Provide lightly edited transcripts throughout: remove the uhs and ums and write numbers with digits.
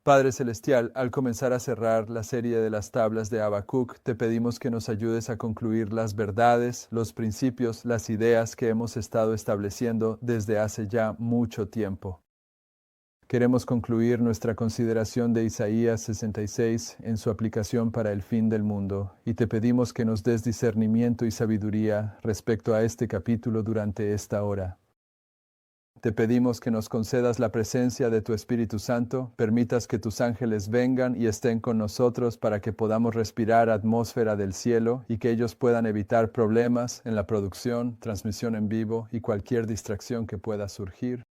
Padre Celestial, al comenzar a cerrar la serie de las tablas de Habacuc, te pedimos que nos ayudes a concluir las verdades, los principios, las ideas que hemos estado estableciendo desde hace ya mucho tiempo. Queremos concluir nuestra consideración de Isaías 66 en su aplicación para el fin del mundo, y te pedimos que nos des discernimiento y sabiduría respecto a este capítulo durante esta hora. Te pedimos que nos concedas la presencia de tu Espíritu Santo, permitas que tus ángeles vengan y estén con nosotros para que podamos respirar atmósfera del cielo y que ellos puedan evitar problemas en la producción, transmisión en vivo y cualquier distracción que pueda surgir.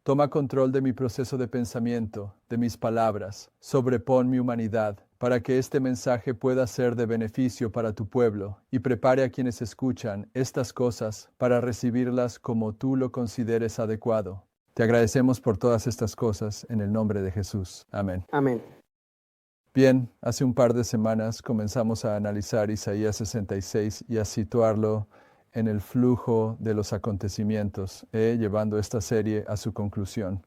Toma control de mi proceso de pensamiento, de mis palabras, sobrepon mi humanidad, para que este mensaje pueda ser de beneficio para tu pueblo, y prepare a quienes escuchan estas cosas para recibirlas como tú lo consideres adecuado. Te agradecemos por todas estas cosas, en el nombre de Jesús. Amén. Amén. Bien, hace un par de semanas comenzamos a analizar Isaías 66 y a situarlo en el flujo de los acontecimientos, llevando esta serie a su conclusión.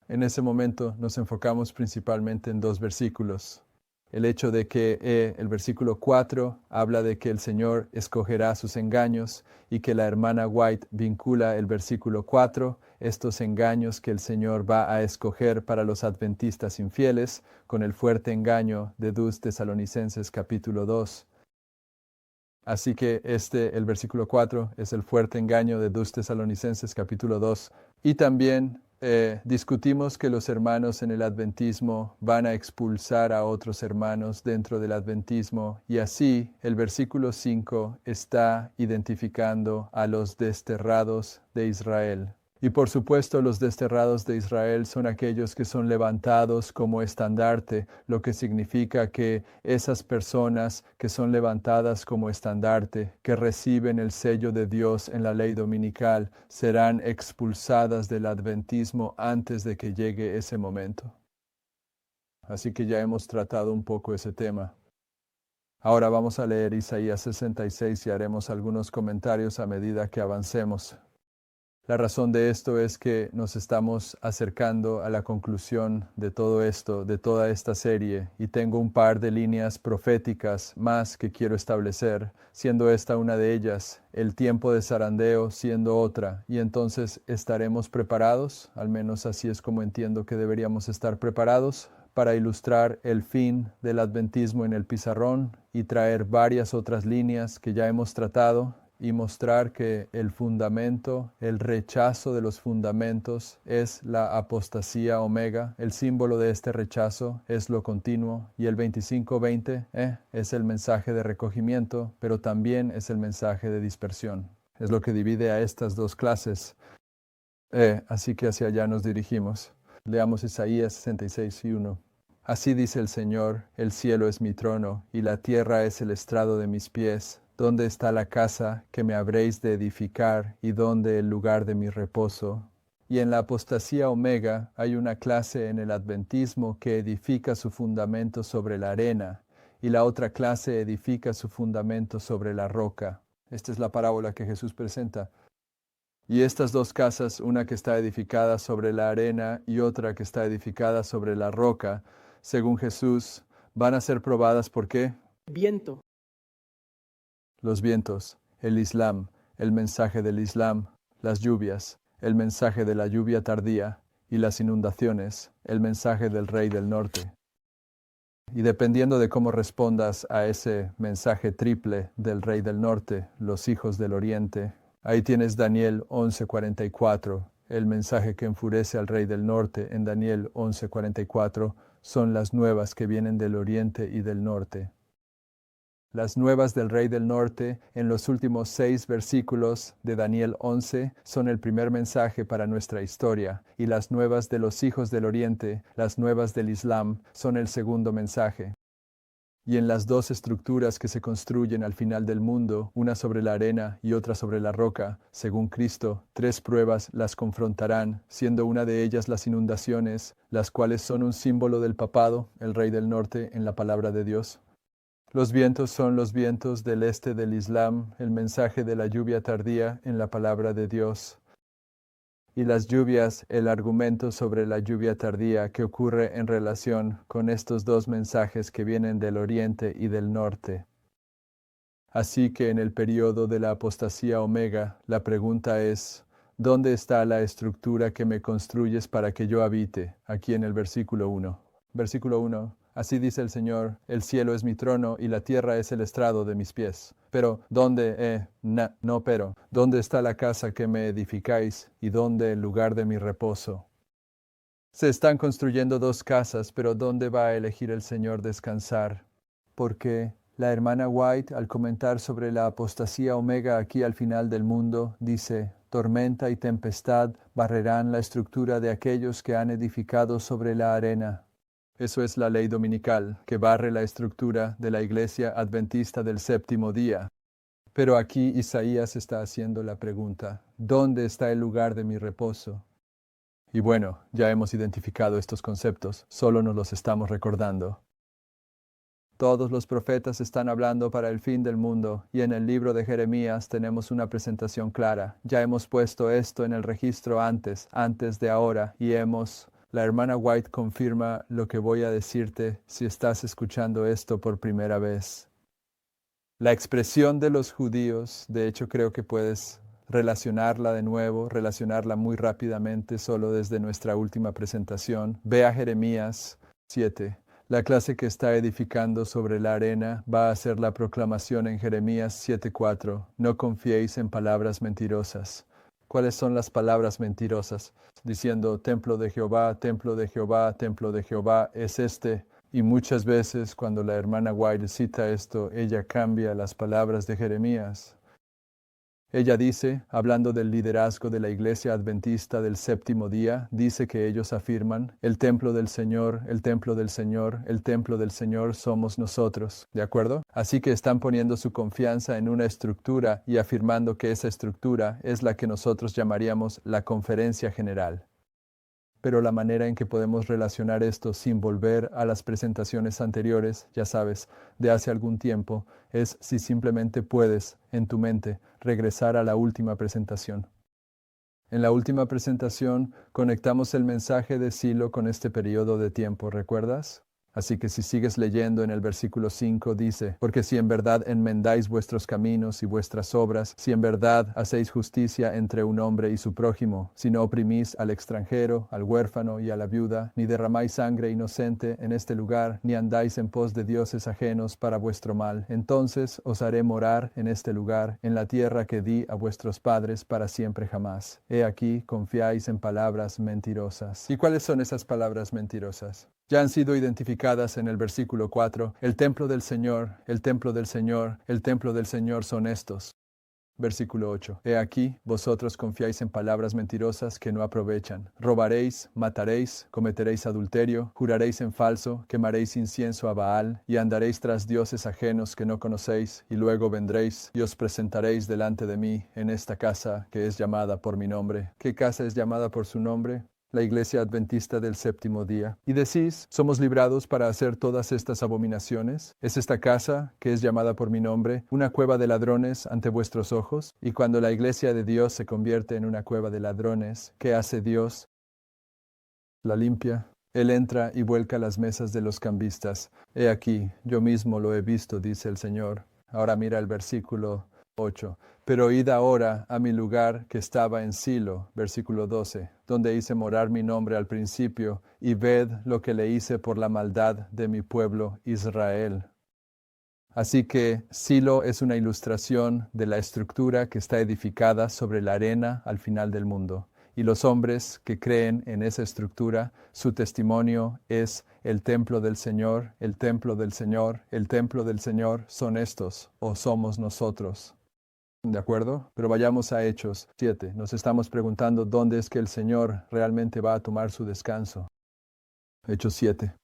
En ese momento nos enfocamos principalmente en dos versículos. El hecho de que el versículo 4 habla de que el Señor escogerá sus engaños y que la hermana White vincula el versículo 4, estos engaños que el Señor va a escoger para los adventistas infieles, con el fuerte engaño de 2 Tesalonicenses capítulo 2. Así que el versículo 4 es el fuerte engaño de 2 Tesalonicenses capítulo 2. Y también discutimos que los hermanos en el adventismo van a expulsar a otros hermanos dentro del adventismo, y así el versículo 5 está identificando a los desterrados de Israel. Y por supuesto los desterrados de Israel son aquellos que son levantados como estandarte, lo que significa que esas personas que son levantadas como estandarte, que reciben el sello de Dios en la ley dominical, serán expulsadas del adventismo antes de que llegue ese momento. Así que ya hemos tratado un poco ese tema. Ahora vamos a leer Isaías 66 y haremos algunos comentarios a medida que avancemos. La razón de esto es que nos estamos acercando a la conclusión de todo esto, de toda esta serie, y tengo un par de líneas proféticas más que quiero establecer, siendo esta una de ellas, el tiempo de zarandeo siendo otra, y entonces estaremos preparados, al menos así es como entiendo que deberíamos estar preparados, para ilustrar el fin del adventismo en el pizarrón y traer varias otras líneas que ya hemos tratado, y mostrar que el fundamento, el rechazo de los fundamentos es la apostasía omega. El símbolo de este rechazo es lo continuo, y el 25-20 es el mensaje de recogimiento, pero también es el mensaje de dispersión. Es lo que divide a estas dos clases. Así que hacia allá nos dirigimos. Leamos Isaías 66:1. Así dice el Señor: el cielo es mi trono, y la tierra es el estrado de mis pies. ¿Dónde está la casa que me habréis de edificar, y dónde el lugar de mi reposo? Y en la apostasía omega hay una clase en el adventismo que edifica su fundamento sobre la arena, y la otra clase edifica su fundamento sobre la roca. Esta es la parábola que Jesús presenta. Y estas dos casas, una que está edificada sobre la arena y otra que está edificada sobre la roca, según Jesús, van a ser probadas ¿por qué? Viento. Los vientos, el Islam, el mensaje del Islam, las lluvias, el mensaje de la lluvia tardía, y las inundaciones, el mensaje del Rey del Norte. Y dependiendo de cómo respondas a ese mensaje triple del Rey del Norte, los hijos del Oriente, ahí tienes Daniel 11:44, el mensaje que enfurece al Rey del Norte en Daniel 11:44 son las nuevas que vienen del Oriente y del Norte. Las nuevas del Rey del Norte en los últimos 6 versículos de Daniel 11 son el primer mensaje para nuestra historia, y las nuevas de los hijos del Oriente, las nuevas del Islam, son el segundo mensaje. Y en las dos estructuras que se construyen al final del mundo, una sobre la arena y otra sobre la roca, según Cristo, 3 pruebas las confrontarán, siendo una de ellas las inundaciones, las cuales son un símbolo del papado, el Rey del Norte, en la palabra de Dios. Los vientos son los vientos del este del Islam, el mensaje de la lluvia tardía en la palabra de Dios. Y las lluvias, el argumento sobre la lluvia tardía que ocurre en relación con estos dos mensajes que vienen del oriente y del norte. Así que en el periodo de la apostasía omega, la pregunta es, ¿dónde está la estructura que me construyes para que yo habite? Aquí en el versículo 1. Versículo 1. Así dice el Señor, el cielo es mi trono y la tierra es el estrado de mis pies. Pero, ¿dónde, ¿dónde está la casa que me edificáis y dónde el lugar de mi reposo? Se están construyendo dos casas, pero ¿dónde va a elegir el Señor descansar? Porque la hermana White, al comentar sobre la apostasía omega aquí al final del mundo, dice, tormenta y tempestad barrerán la estructura de aquellos que han edificado sobre la arena. Eso es la ley dominical, que barre la estructura de la iglesia adventista del séptimo día. Pero aquí Isaías está haciendo la pregunta, ¿dónde está el lugar de mi reposo? Y bueno, ya hemos identificado estos conceptos, solo nos los estamos recordando. Todos los profetas están hablando para el fin del mundo, y en el libro de Jeremías tenemos una presentación clara. Ya hemos puesto esto en el registro antes de ahora, y La hermana White confirma lo que voy a decirte si estás escuchando esto por primera vez. La expresión de los judíos, de hecho creo que puedes relacionarla de nuevo, relacionarla muy rápidamente solo desde nuestra última presentación. Ve a Jeremías 7. La clase que está edificando sobre la arena va a hacer la proclamación en Jeremías 7:4. No confiéis en palabras mentirosas. ¿Cuáles son las palabras mentirosas? Diciendo, templo de Jehová, templo de Jehová, templo de Jehová, es este. Y muchas veces cuando la hermana White cita esto, ella cambia las palabras de Jeremías. Ella dice, hablando del liderazgo de la iglesia adventista del séptimo día, dice que ellos afirman, el templo del Señor, el templo del Señor, el templo del Señor somos nosotros, ¿de acuerdo? Así que están poniendo su confianza en una estructura y afirmando que esa estructura es la que nosotros llamaríamos la conferencia general. Pero la manera en que podemos relacionar esto sin volver a las presentaciones anteriores, ya sabes, de hace algún tiempo, es si simplemente puedes, en tu mente, regresar a la última presentación. En la última presentación conectamos el mensaje de Silo con este periodo de tiempo, ¿recuerdas? Así que si sigues leyendo en el versículo 5 dice, porque si en verdad enmendáis vuestros caminos y vuestras obras, si en verdad hacéis justicia entre un hombre y su prójimo, si no oprimís al extranjero, al huérfano y a la viuda, ni derramáis sangre inocente en este lugar, ni andáis en pos de dioses ajenos para vuestro mal, entonces os haré morar en este lugar, en la tierra que di a vuestros padres para siempre jamás. He aquí, confiáis en palabras mentirosas. ¿Y cuáles son esas palabras mentirosas? Ya han sido identificadas en el versículo 4, el templo del Señor, el templo del Señor, el templo del Señor son estos. Versículo 8. He aquí, vosotros confiáis en palabras mentirosas que no aprovechan. Robaréis, mataréis, cometeréis adulterio, juraréis en falso, quemaréis incienso a Baal, y andaréis tras dioses ajenos que no conocéis, y luego vendréis y os presentaréis delante de mí en esta casa que es llamada por mi nombre. ¿Qué casa es llamada por su nombre? La iglesia adventista del séptimo día. Y decís, ¿somos librados para hacer todas estas abominaciones? ¿Es esta casa, que es llamada por mi nombre, una cueva de ladrones ante vuestros ojos? Y cuando la iglesia de Dios se convierte en una cueva de ladrones, ¿qué hace Dios? La limpia. Él entra y vuelca las mesas de los cambistas. He aquí, yo mismo lo he visto, dice el Señor. Ahora mira el versículo 8. Pero id ahora a mi lugar que estaba en Silo, versículo 12, donde hice morar mi nombre al principio, y ved lo que le hice por la maldad de mi pueblo Israel. Así que Silo es una ilustración de la estructura que está edificada sobre la arena al final del mundo. Y los hombres que creen en esa estructura, su testimonio es el templo del Señor, el templo del Señor, el templo del Señor son estos, o somos nosotros. ¿De acuerdo? Pero vayamos a Hechos 7. Nos estamos preguntando dónde es que el Señor realmente va a tomar su descanso. Hechos 7.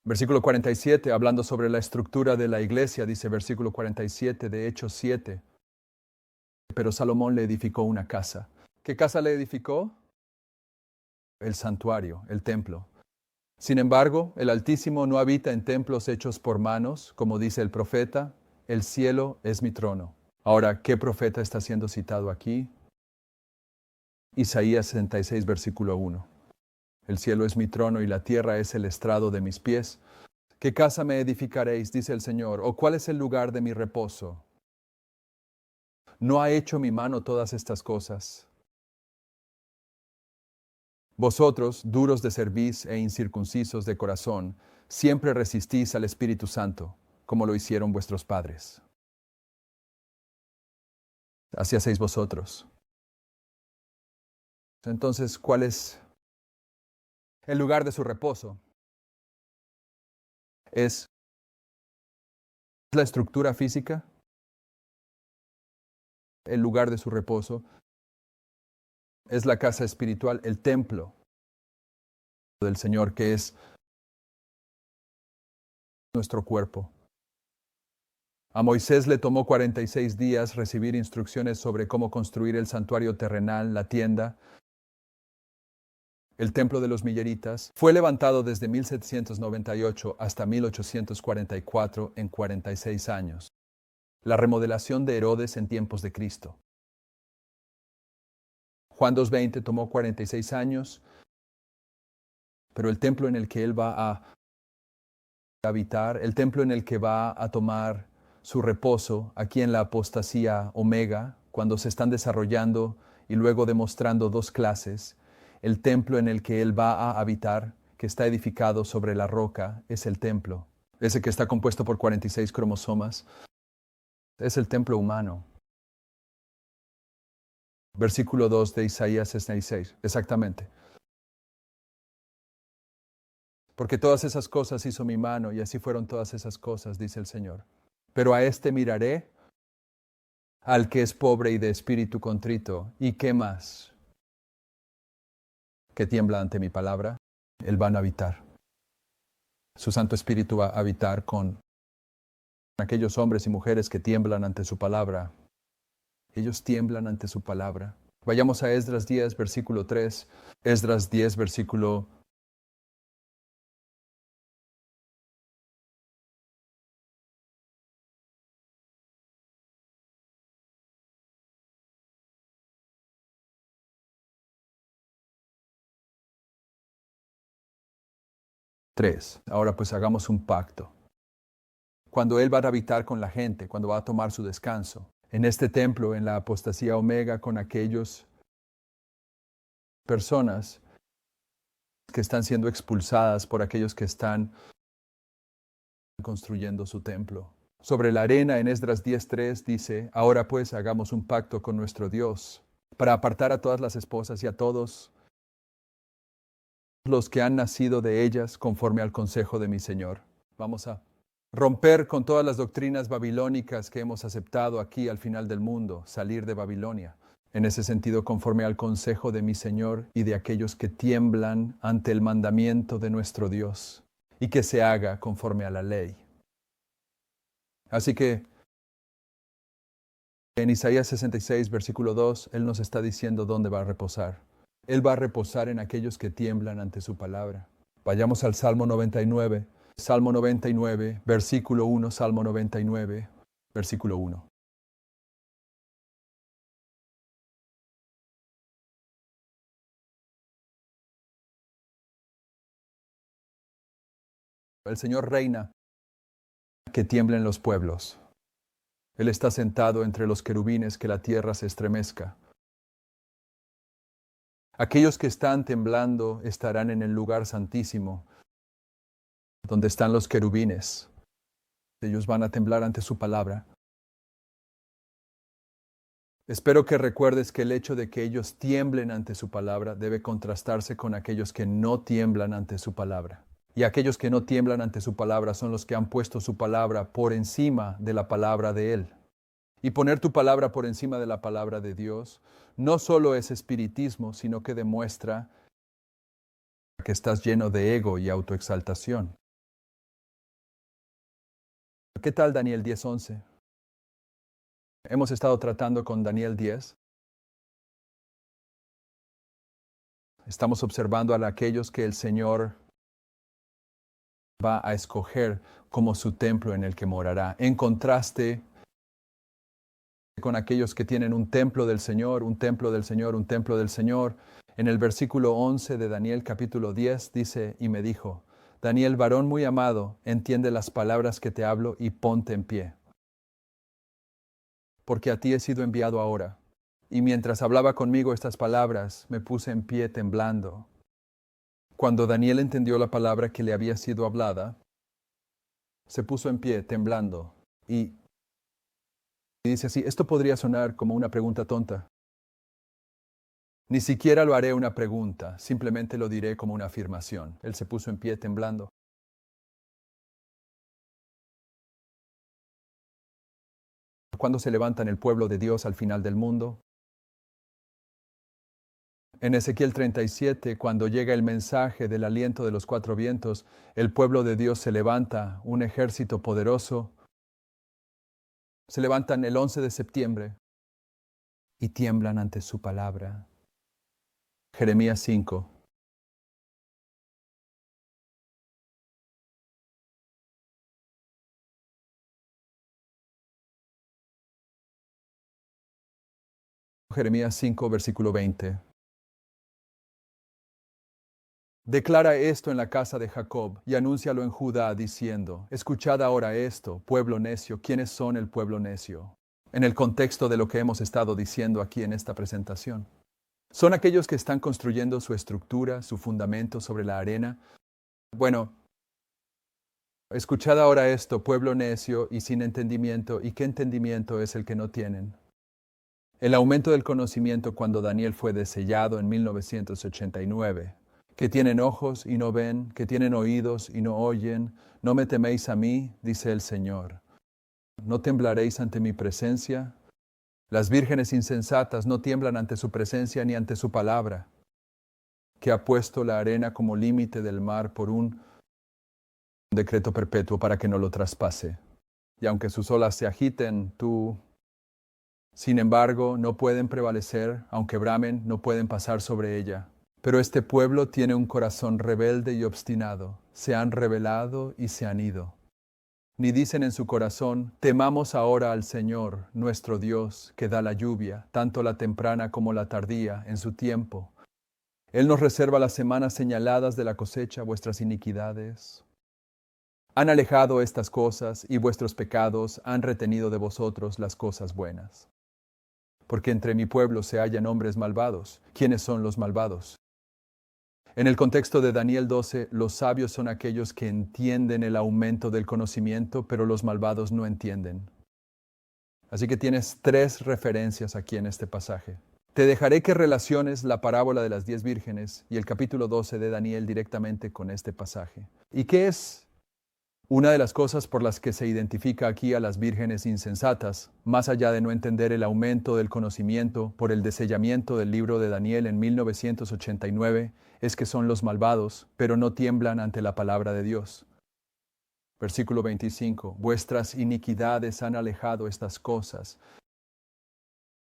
Versículo 47, hablando sobre la estructura de la iglesia, dice versículo 47 de Hechos 7. Pero Salomón le edificó una casa. ¿Qué casa le edificó? El santuario, el templo. Sin embargo, el Altísimo no habita en templos hechos por manos, como dice el profeta, el cielo es mi trono. Ahora, ¿qué profeta está siendo citado aquí? Isaías 66, versículo 1. El cielo es mi trono y la tierra es el estrado de mis pies. ¿Qué casa me edificaréis, dice el Señor? ¿O cuál es el lugar de mi reposo? ¿No ha hecho mi mano todas estas cosas? Vosotros, duros de cerviz e incircuncisos de corazón, siempre resistís al Espíritu Santo, como lo hicieron vuestros padres. Así hacéis vosotros. Entonces, ¿cuál es el lugar de su reposo? ¿Es la estructura física? El lugar de su reposo es la casa espiritual, el templo del Señor, que es nuestro cuerpo. A Moisés le tomó 46 días recibir instrucciones sobre cómo construir el santuario terrenal, la tienda. El templo de los milleritas fue levantado desde 1798 hasta 1844 en 46 años. La remodelación de Herodes en tiempos de Cristo. Juan 2:20 tomó 46 años, pero el templo en el que él va a habitar, el templo en el que va a tomar su reposo aquí en la apostasía omega, cuando se están desarrollando y luego demostrando dos clases, el templo en el que él va a habitar, que está edificado sobre la roca, es el templo. Ese que está compuesto por 46 cromosomas, es el templo humano. Versículo 2 de Isaías 66, exactamente. Porque todas esas cosas hizo mi mano, y así fueron todas esas cosas, dice el Señor. Pero a este miraré, al que es pobre y de espíritu contrito. ¿Y qué más? Que tiembla ante mi palabra, él va a habitar. Su Santo Espíritu va a habitar con aquellos hombres y mujeres que tiemblan ante su palabra. Ellos tiemblan ante su palabra. Vayamos a Esdras 10, versículo 3. Esdras 10, versículo 3. Ahora pues hagamos un pacto. Cuando él va a habitar con la gente, cuando va a tomar su descanso, en este templo, en la apostasía omega, con aquellos personas que están siendo expulsadas por aquellos que están construyendo su templo. Sobre la arena en Esdras 10:3 dice, ahora pues hagamos un pacto con nuestro Dios para apartar a todas las esposas y a todos los que han nacido de ellas conforme al consejo de mi Señor. Vamos a romper con todas las doctrinas babilónicas que hemos aceptado aquí al final del mundo, salir de Babilonia. En ese sentido, conforme al consejo de mi Señor y de aquellos que tiemblan ante el mandamiento de nuestro Dios, y que se haga conforme a la ley. Así que en Isaías 66, versículo 2, Él nos está diciendo dónde va a reposar. Él va a reposar en aquellos que tiemblan ante su palabra. Vayamos al Salmo 99. Salmo 99, versículo 1, Salmo 99, versículo 1. El Señor reina, que tiemblen los pueblos. Él está sentado entre los querubines, que la tierra se estremezca. Aquellos que están temblando estarán en el lugar santísimo, donde están los querubines. Ellos van a temblar ante su palabra. Espero que recuerdes que el hecho de que ellos tiemblen ante su palabra debe contrastarse con aquellos que no tiemblan ante su palabra. Y aquellos que no tiemblan ante su palabra son los que han puesto su palabra por encima de la palabra de Él. Y poner tu palabra por encima de la palabra de Dios no solo es espiritismo, sino que demuestra que estás lleno de ego y autoexaltación. ¿Qué tal Daniel 10:11? Hemos estado tratando con Daniel 10. Estamos observando a aquellos que el Señor va a escoger como su templo en el que morará, en contraste con aquellos que tienen un templo del Señor, un templo del Señor, un templo del Señor. En el versículo 11 de Daniel capítulo 10 dice, y me dijo, Daniel, varón muy amado, entiende las palabras que te hablo y ponte en pie. Porque a ti he sido enviado ahora. Y mientras hablaba conmigo estas palabras, me puse en pie temblando. Cuando Daniel entendió la palabra que le había sido hablada, se puso en pie temblando y dice así, esto podría sonar como una pregunta tonta. Ni siquiera lo haré una pregunta, simplemente lo diré como una afirmación. Él se puso en pie temblando. ¿Cuándo se levantan el pueblo de Dios al final del mundo? En Ezequiel 37, cuando llega el mensaje del aliento de los cuatro vientos, el pueblo de Dios se levanta, un ejército poderoso. Se levantan el 11 de septiembre y tiemblan ante su palabra. Jeremías 5. Jeremías 5, versículo 20. Declara esto en la casa de Jacob y anúncialo en Judá, diciendo, escuchad ahora esto, pueblo necio, ¿quiénes son el pueblo necio? En el contexto de lo que hemos estado diciendo aquí en esta presentación. Son aquellos que están construyendo su estructura, su fundamento sobre la arena. Bueno, escuchad ahora esto, pueblo necio y sin entendimiento, ¿y qué entendimiento es el que no tienen? El aumento del conocimiento cuando Daniel fue desellado en 1989. Que tienen ojos y no ven, que tienen oídos y no oyen. No me teméis a mí, dice el Señor. ¿No temblaréis ante mi presencia? Las vírgenes insensatas no tiemblan ante su presencia ni ante su palabra, que ha puesto la arena como límite del mar por un decreto perpetuo para que no lo traspase. Y aunque sus olas se agiten, sin embargo, no pueden prevalecer, aunque bramen, no pueden pasar sobre ella. Pero este pueblo tiene un corazón rebelde y obstinado. Se han rebelado y se han ido. Ni dicen en su corazón, temamos ahora al Señor, nuestro Dios, que da la lluvia, tanto la temprana como la tardía, en su tiempo. Él nos reserva las semanas señaladas de la cosecha, vuestras iniquidades. Han alejado estas cosas y vuestros pecados han retenido de vosotros las cosas buenas. Porque entre mi pueblo se hallan hombres malvados. ¿Quiénes son los malvados? En el contexto de Daniel 12, los sabios son aquellos que entienden el aumento del conocimiento, pero los malvados no entienden. Así que tienes 3 referencias aquí en este pasaje. Te dejaré que relaciones la parábola de las 10 vírgenes y el capítulo 12 de Daniel directamente con este pasaje. ¿Y qué es una de las cosas por las que se identifica aquí a las vírgenes insensatas, más allá de no entender el aumento del conocimiento por el desellamiento del libro de Daniel en 1989, es que son los malvados, pero no tiemblan ante la palabra de Dios? Versículo 25. Vuestras iniquidades han alejado estas cosas,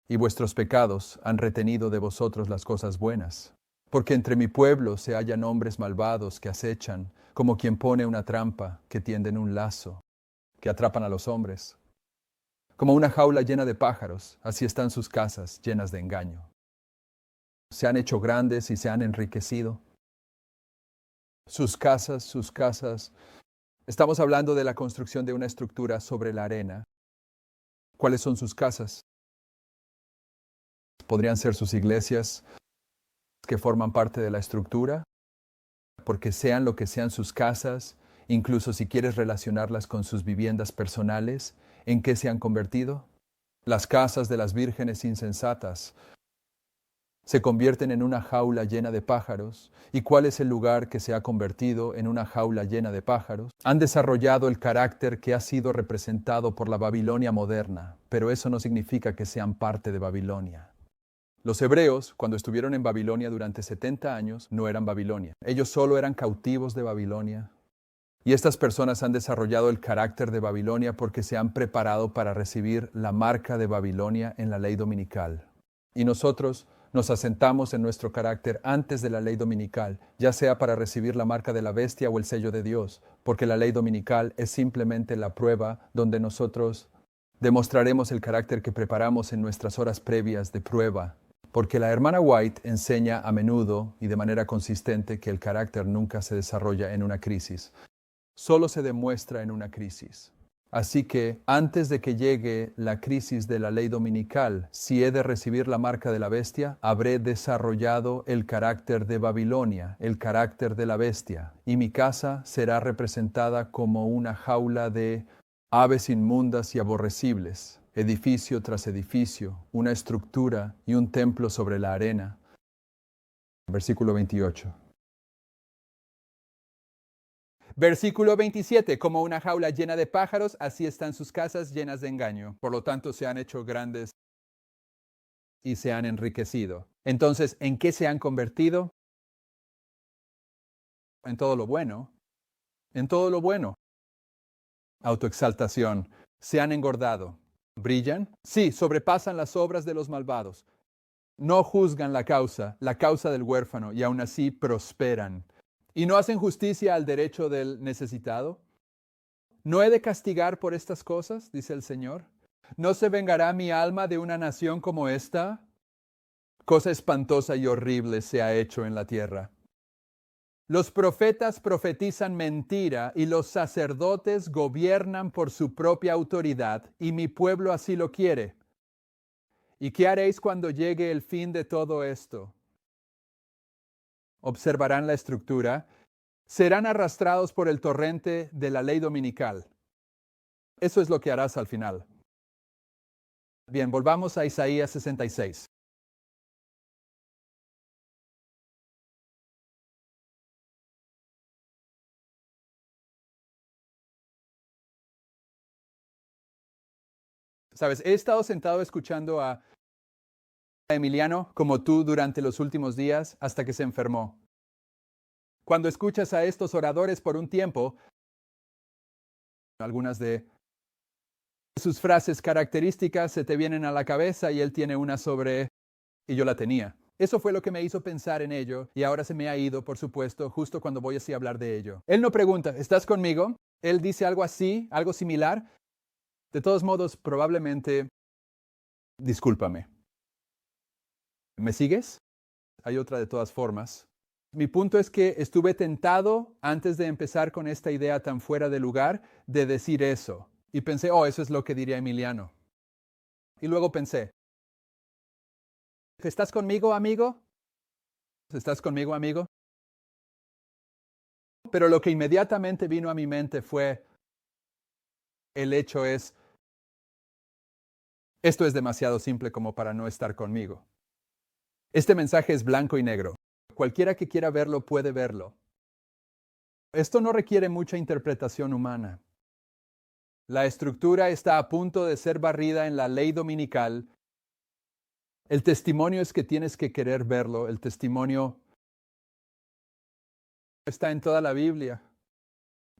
y vuestros pecados han retenido de vosotros las cosas buenas. Porque entre mi pueblo se hallan hombres malvados que acechan, como quien pone una trampa, que tienden un lazo, que atrapan a los hombres. Como una jaula llena de pájaros, así están sus casas llenas de engaño. Se han hecho grandes y se han enriquecido. Sus casas. Estamos hablando de la construcción de una estructura sobre la arena. ¿Cuáles son sus casas? Podrían ser sus iglesias que forman parte de la estructura, porque sean lo que sean sus casas, incluso si quieres relacionarlas con sus viviendas personales, ¿en qué se han convertido? Las casas de las vírgenes insensatas se convierten en una jaula llena de pájaros. ¿Y cuál es el lugar que se ha convertido en una jaula llena de pájaros? Han desarrollado el carácter que ha sido representado por la Babilonia moderna, pero eso no significa que sean parte de Babilonia. Los hebreos, cuando estuvieron en Babilonia durante 70 años, no eran Babilonia. Ellos solo eran cautivos de Babilonia. Y estas personas han desarrollado el carácter de Babilonia porque se han preparado para recibir la marca de Babilonia en la ley dominical. Y nosotros Nos asentamos en nuestro carácter antes de la ley dominical, ya sea para recibir la marca de la bestia o el sello de Dios, porque la ley dominical es simplemente la prueba donde nosotros demostraremos el carácter que preparamos en nuestras horas previas de prueba. Porque la hermana White enseña a menudo y de manera consistente que el carácter nunca se desarrolla en una crisis, solo se demuestra en una crisis. Así que antes de que llegue la crisis de la ley dominical, si he de recibir la marca de la bestia, habré desarrollado el carácter de Babilonia, el carácter de la bestia, y mi casa será representada como una jaula de aves inmundas y aborrecibles, edificio tras edificio, una estructura y un templo sobre la arena. Versículo 28. Versículo 27. Como una jaula llena de pájaros, así están sus casas llenas de engaño. Por lo tanto, se han hecho grandes y se han enriquecido. Entonces, ¿en qué se han convertido? En todo lo bueno. En todo lo bueno. Autoexaltación. Se han engordado. ¿Brillan? Sí, sobrepasan las obras de los malvados. No juzgan la causa del huérfano, y aún así prosperan. ¿Y no hacen justicia al derecho del necesitado? ¿No he de castigar por estas cosas? Dice el Señor. ¿No se vengará mi alma de una nación como esta? Cosa espantosa y horrible se ha hecho en la tierra. Los profetas profetizan mentira y los sacerdotes gobiernan por su propia autoridad, y mi pueblo así lo quiere. ¿Y qué haréis cuando llegue el fin de todo esto? Observarán la estructura, serán arrastrados por el torrente de la ley dominical. Eso es lo que harás al final. Bien, volvamos a Isaías 66. Sabes, he estado sentado escuchando a Emiliano como tú durante los últimos días hasta que se enfermó. Cuando escuchas a estos oradores por un tiempo, algunas de sus frases características se te vienen a la cabeza y él tiene una sobre y yo la tenía. Eso fue lo que me hizo pensar en ello y ahora se me ha ido, por supuesto, justo cuando voy así a hablar de ello. Él no pregunta, ¿estás conmigo? Él dice algo así, algo similar. De todos modos, probablemente, discúlpame. ¿Me sigues? Hay otra de todas formas. Mi punto es que estuve tentado, antes de empezar con esta idea tan fuera de lugar, de decir eso. Y pensé, eso es lo que diría Emiliano. Y luego pensé, ¿estás conmigo, amigo? ¿Estás conmigo, amigo? Pero lo que inmediatamente vino a mi mente fue, el hecho es, esto es demasiado simple como para no estar conmigo. Este mensaje es blanco y negro. Cualquiera que quiera verlo puede verlo. Esto no requiere mucha interpretación humana. La estructura está a punto de ser barrida en la ley dominical. El testimonio es que tienes que querer verlo. El testimonio está en toda la Biblia.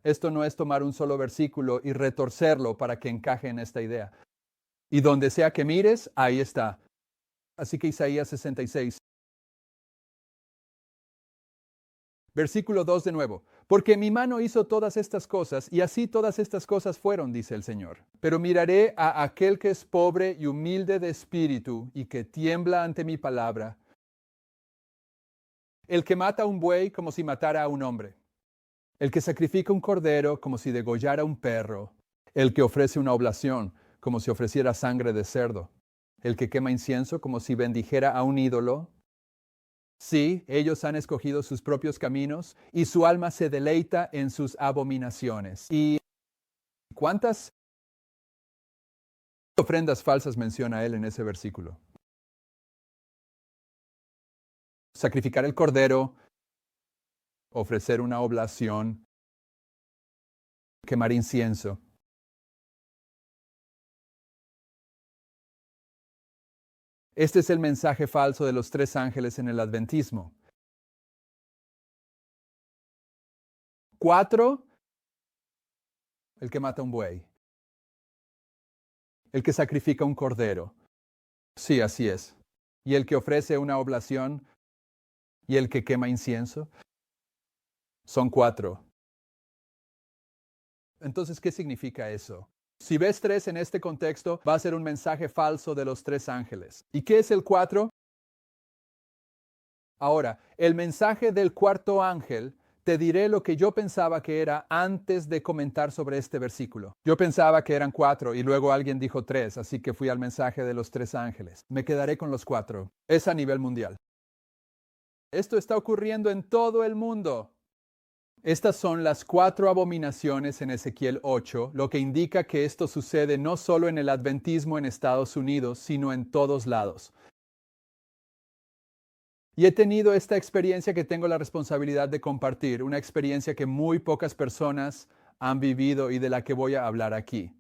Esto no es tomar un solo versículo y retorcerlo para que encaje en esta idea. Y donde sea que mires, ahí está. Así que Isaías 66. Versículo 2 de nuevo. Porque mi mano hizo todas estas cosas, y así todas estas cosas fueron, dice el Señor. Pero miraré a aquel que es pobre y humilde de espíritu, y que tiembla ante mi palabra. El que mata a un buey como si matara a un hombre. El que sacrifica un cordero como si degollara un perro. El que ofrece una oblación como si ofreciera sangre de cerdo. El que quema incienso como si bendijera a un ídolo. Sí, ellos han escogido sus propios caminos y su alma se deleita en sus abominaciones. ¿Y cuántas ofrendas falsas menciona él en ese versículo? Sacrificar el cordero, ofrecer una oblación, quemar incienso. Este es el mensaje falso de los tres ángeles en el adventismo. 4, el que mata un buey. El que sacrifica un cordero. Sí, así es. y el que ofrece una oblación y el que quema incienso. Son 4. Entonces, ¿qué significa eso? Si ves 3 en este contexto, va a ser un mensaje falso de los 3 ángeles. ¿Y qué es el 4? Ahora, el mensaje del cuarto ángel, te diré lo que yo pensaba que era antes de comentar sobre este versículo. Yo pensaba que eran 4 y luego alguien dijo 3, así que fui al mensaje de los 3 ángeles. Me quedaré con los 4. Es a nivel mundial. Esto está ocurriendo en todo el mundo. Estas son las 4 abominaciones en Ezequiel 8, lo que indica que esto sucede no solo en el adventismo en Estados Unidos, sino en todos lados. Y he tenido esta experiencia que tengo la responsabilidad de compartir, una experiencia que muy pocas personas han vivido y de la que voy a hablar aquí.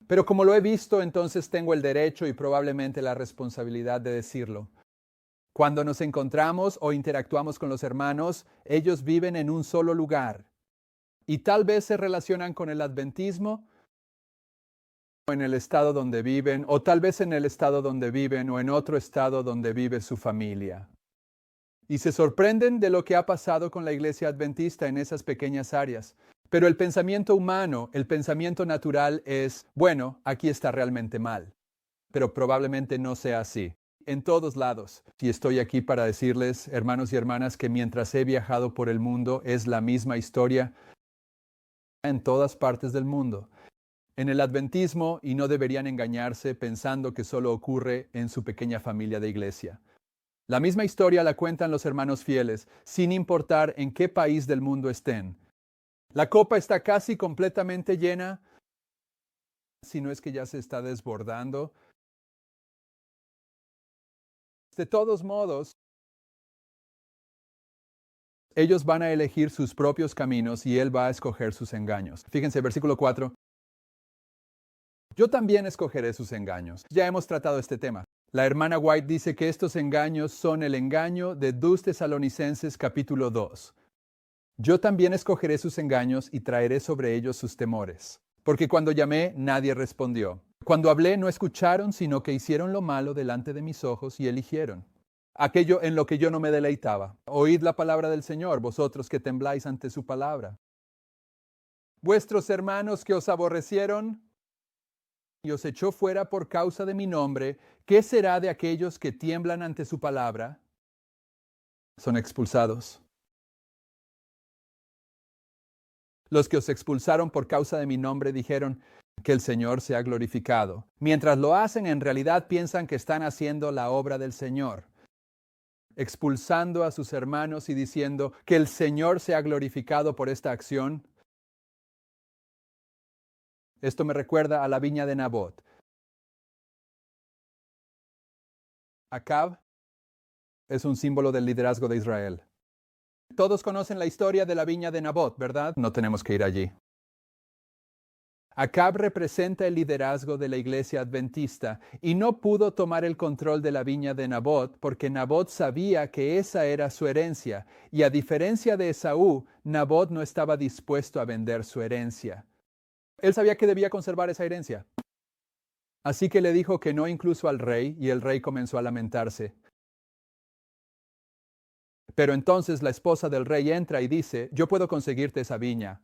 Pero como lo he visto, entonces tengo el derecho y probablemente la responsabilidad de decirlo. Cuando nos encontramos o interactuamos con los hermanos, ellos viven en un solo lugar y tal vez se relacionan con el adventismo en el estado donde viven, o tal vez en el estado donde viven o en otro estado donde vive su familia. Y se sorprenden de lo que ha pasado con la iglesia adventista en esas pequeñas áreas. Pero el pensamiento humano, el pensamiento natural es, bueno, aquí está realmente mal. Pero probablemente no sea así. En todos lados. Y estoy aquí para decirles, hermanos y hermanas, que mientras he viajado por el mundo es la misma historia en todas partes del mundo. En el adventismo, y no deberían engañarse pensando que solo ocurre en su pequeña familia de iglesia. La misma historia la cuentan los hermanos fieles, sin importar en qué país del mundo estén. La copa está casi completamente llena, si no es que ya se está desbordando. De todos modos, ellos van a elegir sus propios caminos y Él va a escoger sus engaños. Fíjense, versículo 4. Yo también escogeré sus engaños. Ya hemos tratado este tema. La hermana White dice que estos engaños son el engaño de 2 Tesalonicenses capítulo 2. Yo también escogeré sus engaños y traeré sobre ellos sus temores. Porque cuando llamé, nadie respondió. Cuando hablé, no escucharon, sino que hicieron lo malo delante de mis ojos y eligieron aquello en lo que yo no me deleitaba. Oíd la palabra del Señor, vosotros que tembláis ante su palabra. Vuestros hermanos que os aborrecieron y os echó fuera por causa de mi nombre, ¿qué será de aquellos que tiemblan ante su palabra? Son expulsados. Los que os expulsaron por causa de mi nombre dijeron que el Señor sea glorificado. Mientras lo hacen, en realidad piensan que están haciendo la obra del Señor, expulsando a sus hermanos y diciendo que el Señor sea glorificado por esta acción. Esto me recuerda a la viña de Nabot. Acab es un símbolo del liderazgo de Israel. Todos conocen la historia de la viña de Nabot, ¿verdad? No tenemos que ir allí. Acab representa el liderazgo de la iglesia adventista y no pudo tomar el control de la viña de Nabot porque Nabot sabía que esa era su herencia y a diferencia de Esaú, Nabot no estaba dispuesto a vender su herencia. Él sabía que debía conservar esa herencia. Así que le dijo que no incluso al rey y el rey comenzó a lamentarse. Pero entonces la esposa del rey entra y dice, yo puedo conseguirte esa viña.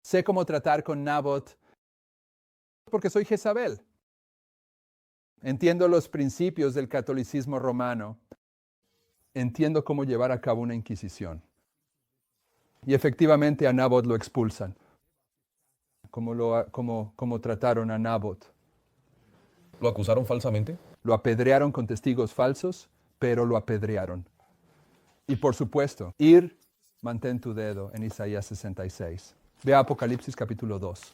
Sé cómo tratar con Nabot porque soy Jezabel. Entiendo los principios del catolicismo romano. Entiendo cómo llevar a cabo una inquisición. Y efectivamente a Nabot lo expulsan. Como trataron a Nabot. ¿Lo acusaron falsamente? Lo apedrearon con testigos falsos, pero lo apedrearon. Y por supuesto, mantén tu dedo en Isaías 66. Ve a Apocalipsis capítulo 2.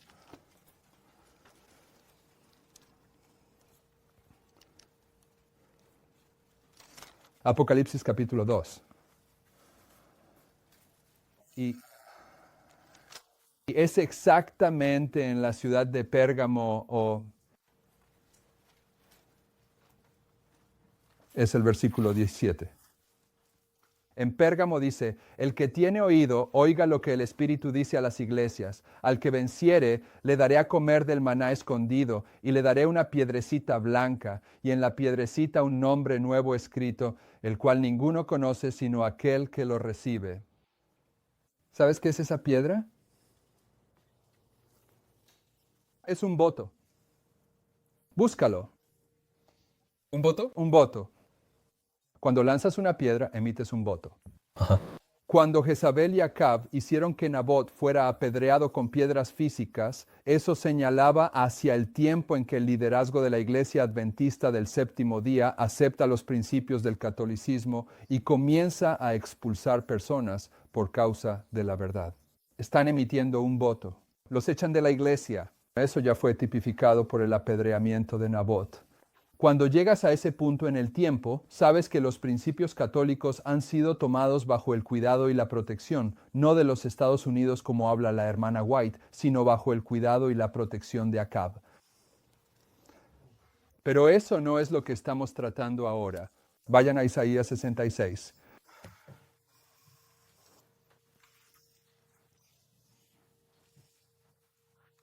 Apocalipsis capítulo 2. Y es exactamente en la ciudad de Pérgamo, es el versículo 17. En Pérgamo dice, el que tiene oído, oiga lo que el Espíritu dice a las iglesias. Al que venciere, le daré a comer del maná escondido, y le daré una piedrecita blanca, y en la piedrecita un nombre nuevo escrito, el cual ninguno conoce sino aquel que lo recibe. ¿Sabes qué es esa piedra? Es un voto. Búscalo. ¿Un voto? Un voto. Cuando lanzas una piedra, emites un voto. Ajá. Cuando Jezabel y Acab hicieron que Nabot fuera apedreado con piedras físicas, eso señalaba hacia el tiempo en que el liderazgo de la Iglesia Adventista del Séptimo Día acepta los principios del catolicismo y comienza a expulsar personas por causa de la verdad. Están emitiendo un voto. Los echan de la iglesia. Eso ya fue tipificado por el apedreamiento de Nabot. Cuando llegas a ese punto en el tiempo, sabes que los principios católicos han sido tomados bajo el cuidado y la protección, no de los Estados Unidos como habla la hermana White, sino bajo el cuidado y la protección de Acab. Pero eso no es lo que estamos tratando ahora. Vayan a Isaías 66.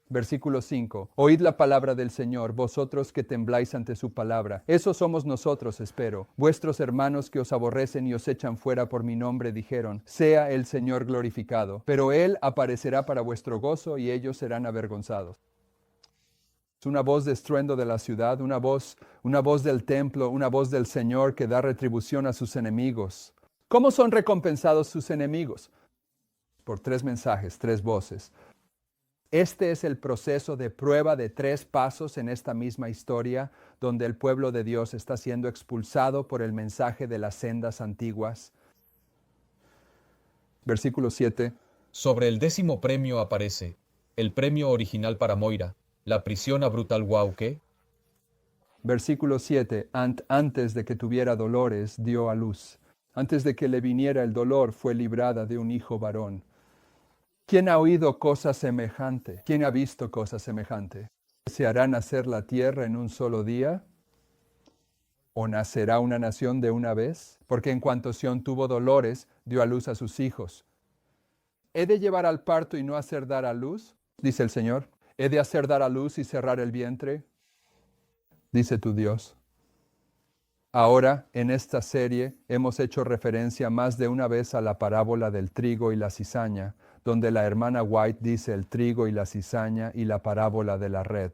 Versículo 5. Oíd la palabra del Señor, vosotros que tembláis ante su palabra. Esos somos nosotros, espero. Vuestros hermanos que os aborrecen y os echan fuera por mi nombre dijeron, sea el Señor glorificado. Pero Él aparecerá para vuestro gozo y ellos serán avergonzados. Es una voz de estruendo de la ciudad, una voz del templo, una voz del Señor que da retribución a sus enemigos. ¿Cómo son recompensados sus enemigos? Por 3 mensajes, 3 voces. Este es el proceso de prueba de 3 pasos en esta misma historia, donde el pueblo de Dios está siendo expulsado por el mensaje de las sendas antiguas. Versículo 7. Sobre el 10º premio aparece el premio original para Moira, la prisión a Brutal Wow, ¿qué? Versículo 7. Antes de que tuviera dolores, dio a luz. Antes de que le viniera el dolor, fue librada de un hijo varón. ¿Quién ha oído cosa semejante? ¿Quién ha visto cosa semejante? ¿Se hará nacer la tierra en un solo día? ¿O nacerá una nación de una vez? Porque en cuanto Sión tuvo dolores, dio a luz a sus hijos. ¿He de llevar al parto y no hacer dar a luz? Dice el Señor. ¿He de hacer dar a luz y cerrar el vientre? Dice tu Dios. Ahora, en esta serie, hemos hecho referencia más de una vez a la parábola del trigo y la cizaña, donde la hermana White dice el trigo y la cizaña y la parábola de la red.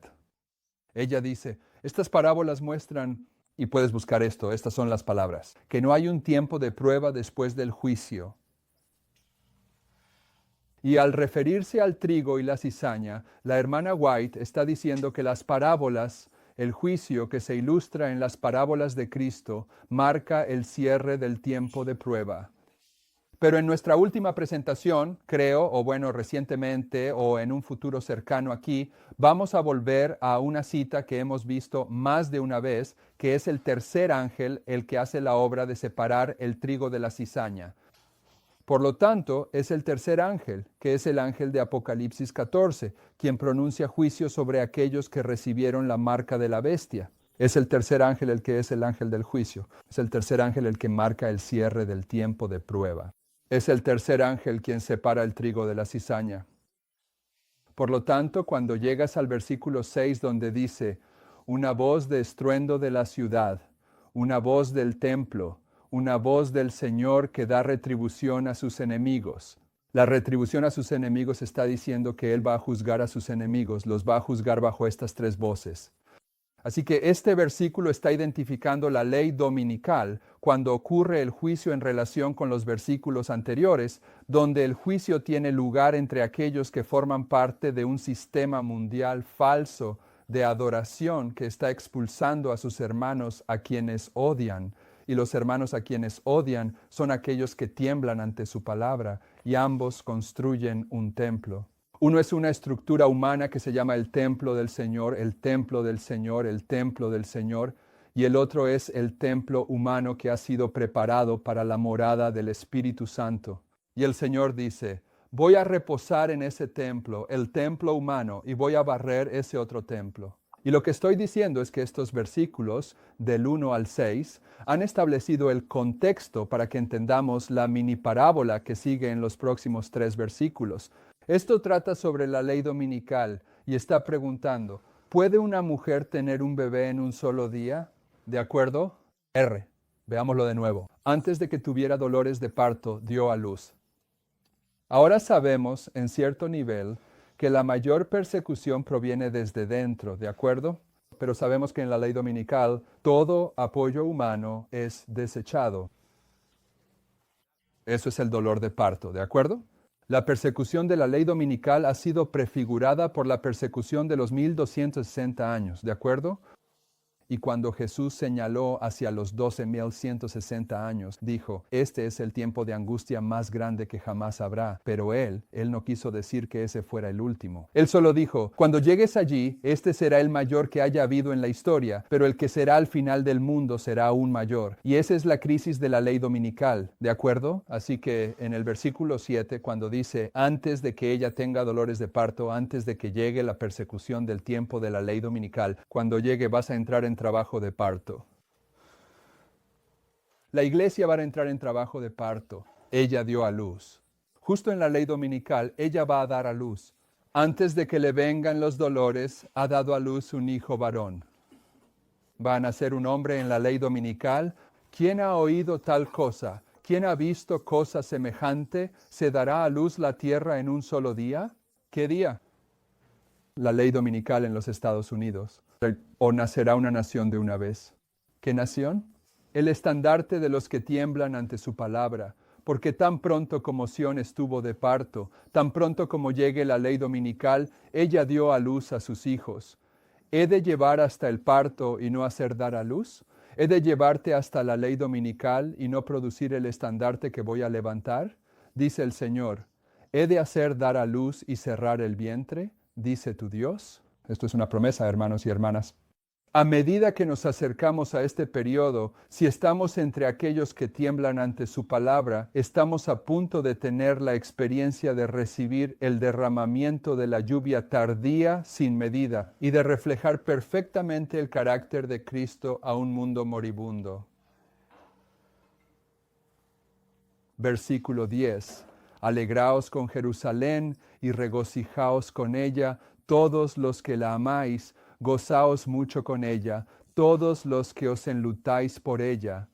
Ella dice, estas parábolas muestran, y puedes buscar esto, estas son las palabras, que no hay un tiempo de prueba después del juicio. Y al referirse al trigo y la cizaña, la hermana White está diciendo que las parábolas, el juicio que se ilustra en las parábolas de Cristo, marca el cierre del tiempo de prueba. Pero en nuestra última presentación, creo, o bueno, recientemente o en un futuro cercano aquí, vamos a volver a una cita que hemos visto más de una vez, que es el tercer ángel el que hace la obra de separar el trigo de la cizaña. Por lo tanto, es el tercer ángel, que es el ángel de Apocalipsis 14, quien pronuncia juicio sobre aquellos que recibieron la marca de la bestia. Es el tercer ángel el que es el ángel del juicio. Es el tercer ángel el que marca el cierre del tiempo de prueba. Es el tercer ángel quien separa el trigo de la cizaña. Por lo tanto, cuando llegas al versículo 6 donde dice, una voz de estruendo de la ciudad, una voz del templo, una voz del Señor que da retribución a sus enemigos. La retribución a sus enemigos está diciendo que Él va a juzgar a sus enemigos, los va a juzgar bajo estas 3 voces. Así que este versículo está identificando la ley dominical cuando ocurre el juicio en relación con los versículos anteriores, donde el juicio tiene lugar entre aquellos que forman parte de un sistema mundial falso de adoración que está expulsando a sus hermanos a quienes odian. Y los hermanos a quienes odian son aquellos que tiemblan ante su palabra, y ambos construyen un templo. Uno es una estructura humana que se llama el templo del Señor, el templo del Señor, el templo del Señor, y el otro es el templo humano que ha sido preparado para la morada del Espíritu Santo. Y el Señor dice, voy a reposar en ese templo, el templo humano, y voy a barrer ese otro templo. Y lo que estoy diciendo es que estos versículos del 1 al 6 han establecido el contexto para que entendamos la mini parábola que sigue en los próximos 3 versículos. Esto trata sobre la ley dominical y está preguntando, ¿puede una mujer tener un bebé en un solo día? ¿De acuerdo? R. Veámoslo de nuevo. Antes de que tuviera dolores de parto, dio a luz. Ahora sabemos, en cierto nivel, que la mayor persecución proviene desde dentro, ¿de acuerdo? Pero sabemos que en la ley dominical todo apoyo humano es desechado. Eso es el dolor de parto, ¿de acuerdo? La persecución de la ley dominical ha sido prefigurada por la persecución de los 1260 años, ¿de acuerdo? Y cuando Jesús señaló hacia los 12,160 años, dijo, este es el tiempo de angustia más grande que jamás habrá. Pero él no quiso decir que ese fuera el último. Él solo dijo, cuando llegues allí, este será el mayor que haya habido en la historia, pero el que será al final del mundo será aún mayor. Y esa es la crisis de la ley dominical, ¿de acuerdo? Así que en el versículo 7, cuando dice, antes de que ella tenga dolores de parto, antes de que llegue la persecución del tiempo de la ley dominical, cuando llegue vas a entrar en trabajo de parto. La iglesia va a entrar en trabajo de parto. Ella dio a luz. Justo en la ley dominical, ella va a dar a luz. Antes de que le vengan los dolores, ha dado a luz un hijo varón. Va a nacer un hombre en la ley dominical. ¿Quién ha oído tal cosa? ¿Quién ha visto cosa semejante? ¿Se dará a luz la tierra en un solo día? ¿Qué día? La ley dominical en los Estados Unidos. ¿O nacerá una nación de una vez? ¿Qué nación? El estandarte de los que tiemblan ante su palabra, porque tan pronto como Sión estuvo de parto, tan pronto como llegue la ley dominical, ella dio a luz a sus hijos. ¿He de llevar hasta el parto y no hacer dar a luz? ¿He de llevarte hasta la ley dominical y no producir el estandarte que voy a levantar? Dice el Señor. ¿He de hacer dar a luz y cerrar el vientre? Dice tu Dios. Esto es una promesa, hermanos y hermanas. A medida que nos acercamos a este periodo, si estamos entre aquellos que tiemblan ante su palabra, estamos a punto de tener la experiencia de recibir el derramamiento de la lluvia tardía sin medida y de reflejar perfectamente el carácter de Cristo a un mundo moribundo. Versículo 10. Alegraos con Jerusalén y regocijaos con ella, todos los que la amáis, gozaos mucho con ella, todos los que os enlutáis por ella.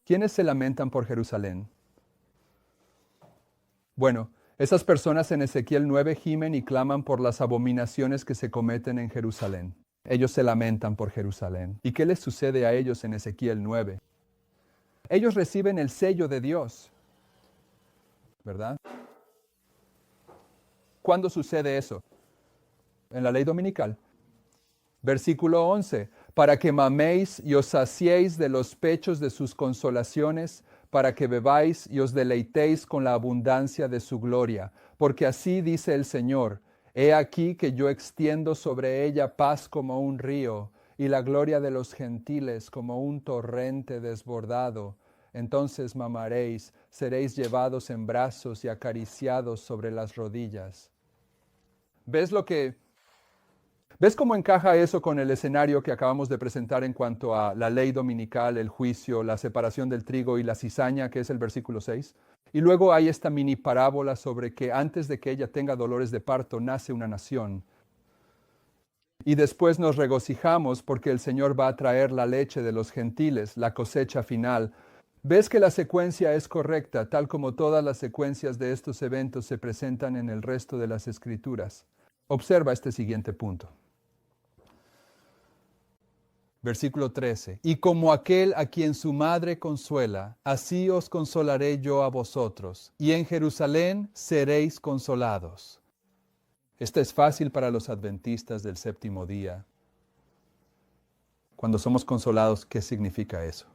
¿Quiénes se lamentan por Jerusalén? Bueno, esas personas en Ezequiel 9 gimen y claman por las abominaciones que se cometen en Jerusalén. Ellos se lamentan por Jerusalén. ¿Y qué les sucede a ellos en Ezequiel 9? Ellos reciben el sello de Dios, ¿verdad? ¿Cuándo sucede eso? En la ley dominical. Versículo 11. Para que maméis y os saciéis de los pechos de sus consolaciones, para que bebáis y os deleitéis con la abundancia de su gloria. Porque así dice el Señor, he aquí que yo extiendo sobre ella paz como un río, y la gloria de los gentiles como un torrente desbordado. Entonces mamaréis, seréis llevados en brazos y acariciados sobre las rodillas. ¿Ves cómo encaja eso con el escenario que acabamos de presentar en cuanto a la ley dominical, el juicio, la separación del trigo y la cizaña, que es el versículo 6? Y luego hay esta mini parábola sobre que antes de que ella tenga dolores de parto, nace una nación. Y después nos regocijamos porque el Señor va a traer la leche de los gentiles, la cosecha final. ¿Ves que la secuencia es correcta, tal como todas las secuencias de estos eventos se presentan en el resto de las Escrituras? Observa este siguiente punto. Versículo 13. Y como aquel a quien su madre consuela, así os consolaré yo a vosotros, y en Jerusalén seréis consolados. Esta es fácil para los adventistas del séptimo día. Cuando somos consolados, ¿qué significa eso?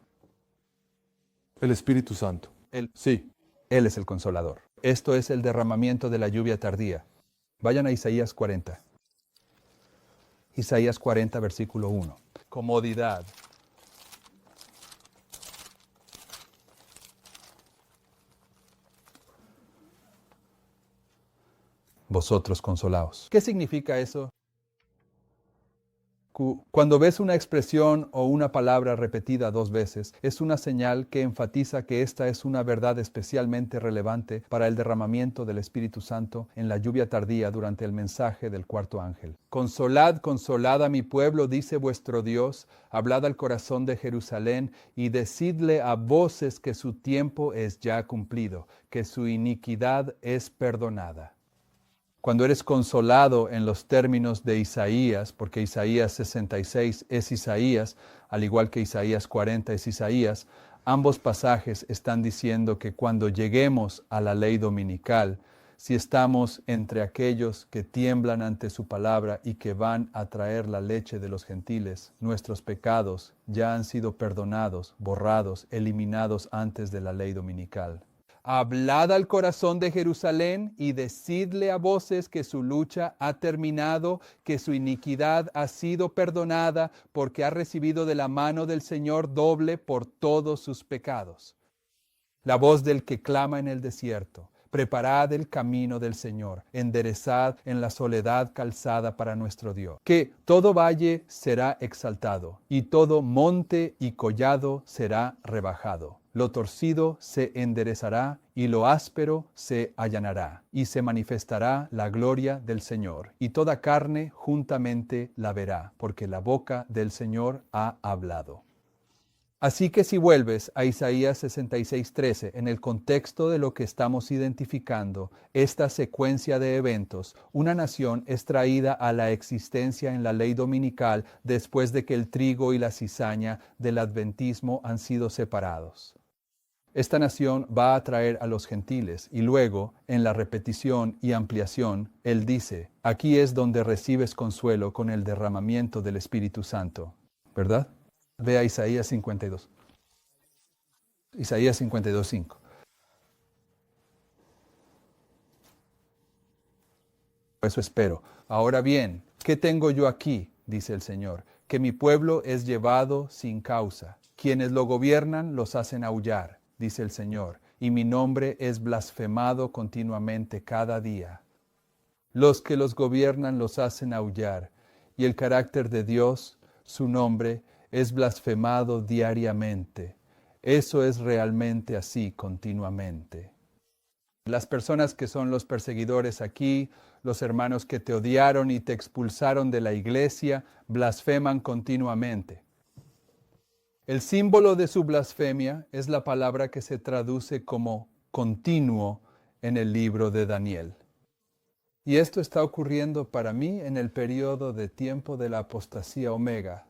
El Espíritu Santo. Sí, Él es el consolador. Esto es el derramamiento de la lluvia tardía. Vayan a Isaías 40. Isaías 40, versículo 1. Comodidad. Vosotros consolaos. ¿Qué significa eso? Cuando ves una expresión o una palabra repetida 2 veces, es una señal que enfatiza que esta es una verdad especialmente relevante para el derramamiento del Espíritu Santo en la lluvia tardía durante el mensaje del cuarto ángel. Consolad, consolad a mi pueblo, dice vuestro Dios, hablad al corazón de Jerusalén y decidle a voces que su tiempo es ya cumplido, que su iniquidad es perdonada. Cuando eres consolado en los términos de Isaías, porque Isaías 66 es Isaías, al igual que Isaías 40 es Isaías, ambos pasajes están diciendo que cuando lleguemos a la ley dominical, si estamos entre aquellos que tiemblan ante su palabra y que van a traer la leche de los gentiles, nuestros pecados ya han sido perdonados, borrados, eliminados antes de la ley dominical. Hablad al corazón de Jerusalén y decidle a voces que su lucha ha terminado, que su iniquidad ha sido perdonada, porque ha recibido de la mano del Señor doble por todos sus pecados. La voz del que clama en el desierto. Preparad el camino del Señor, enderezad en la soledad calzada para nuestro Dios. Que todo valle será exaltado, y todo monte y collado será rebajado. Lo torcido se enderezará, y lo áspero se allanará, y se manifestará la gloria del Señor, y toda carne juntamente la verá, porque la boca del Señor ha hablado. Así que si vuelves a Isaías 66:13, en el contexto de lo que estamos identificando, esta secuencia de eventos, una nación es traída a la existencia en la ley dominical después de que el trigo y la cizaña del adventismo han sido separados. Esta nación va a traer a los gentiles y luego, en la repetición y ampliación, él dice, aquí es donde recibes consuelo con el derramamiento del Espíritu Santo, ¿verdad? Ve a Isaías 52. Isaías 52:5. Eso espero. Ahora bien, ¿qué tengo yo aquí? Dice el Señor. Que mi pueblo es llevado sin causa. Quienes lo gobiernan los hacen aullar, dice el Señor. Y mi nombre es blasfemado continuamente cada día. Los que los gobiernan los hacen aullar. Y el carácter de Dios, su nombre, es blasfemado diariamente. Eso es realmente así continuamente. Las personas que son los perseguidores aquí, los hermanos que te odiaron y te expulsaron de la iglesia, blasfeman continuamente. El símbolo de su blasfemia es la palabra que se traduce como continuo en el libro de Daniel. Y esto está ocurriendo para mí en el periodo de tiempo de la apostasía omega.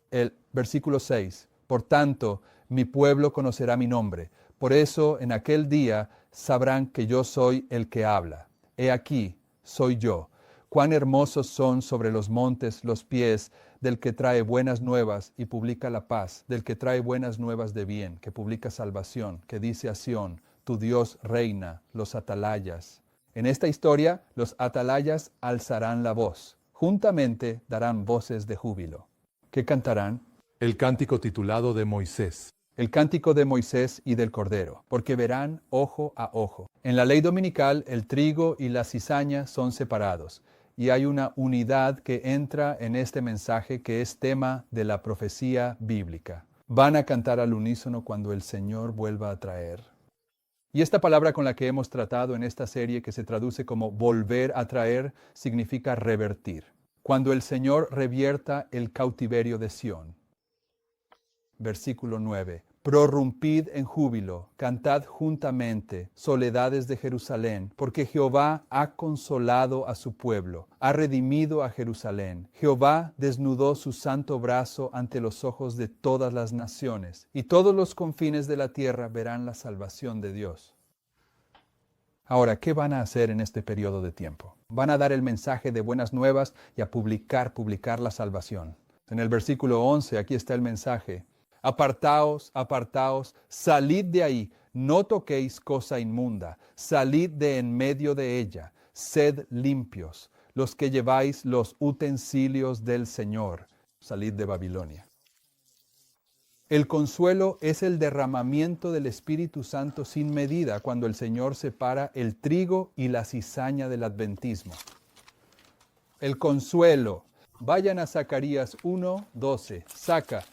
El versículo 6. Por tanto, mi pueblo conocerá mi nombre. Por eso, en aquel día sabrán que yo soy el que habla. He aquí, soy yo. Cuán hermosos son sobre los montes los pies del que trae buenas nuevas y publica la paz, del que trae buenas nuevas de bien, que publica salvación, que dice a Sión, tu Dios reina, los atalayas. En esta historia, los atalayas alzarán la voz. Juntamente darán voces de júbilo. ¿Qué cantarán? El cántico titulado de Moisés. El cántico de Moisés y del Cordero, porque verán ojo a ojo. En la ley dominical, el trigo y la cizaña son separados, y hay una unidad que entra en este mensaje que es tema de la profecía bíblica. Van a cantar al unísono cuando el Señor vuelva a traer. Y esta palabra con la que hemos tratado en esta serie, que se traduce como volver a traer, significa revertir. Cuando el Señor revierta el cautiverio de Sión. Versículo 9. Prorrumpid en júbilo, cantad juntamente, soledades de Jerusalén, porque Jehová ha consolado a su pueblo, ha redimido a Jerusalén. Jehová desnudó su santo brazo ante los ojos de todas las naciones, y todos los confines de la tierra verán la salvación de Dios. Ahora, ¿qué van a hacer en este periodo de tiempo? Van a dar el mensaje de buenas nuevas y a publicar la salvación. En el versículo 11, aquí está el mensaje. Apartaos, apartaos, salid de ahí, no toquéis cosa inmunda, salid de en medio de ella, sed limpios, los que lleváis los utensilios del Señor, salid de Babilonia. El consuelo es el derramamiento del Espíritu Santo sin medida cuando el Señor separa el trigo y la cizaña del adventismo. El consuelo. Vayan a Zacarías 1:12. Saca.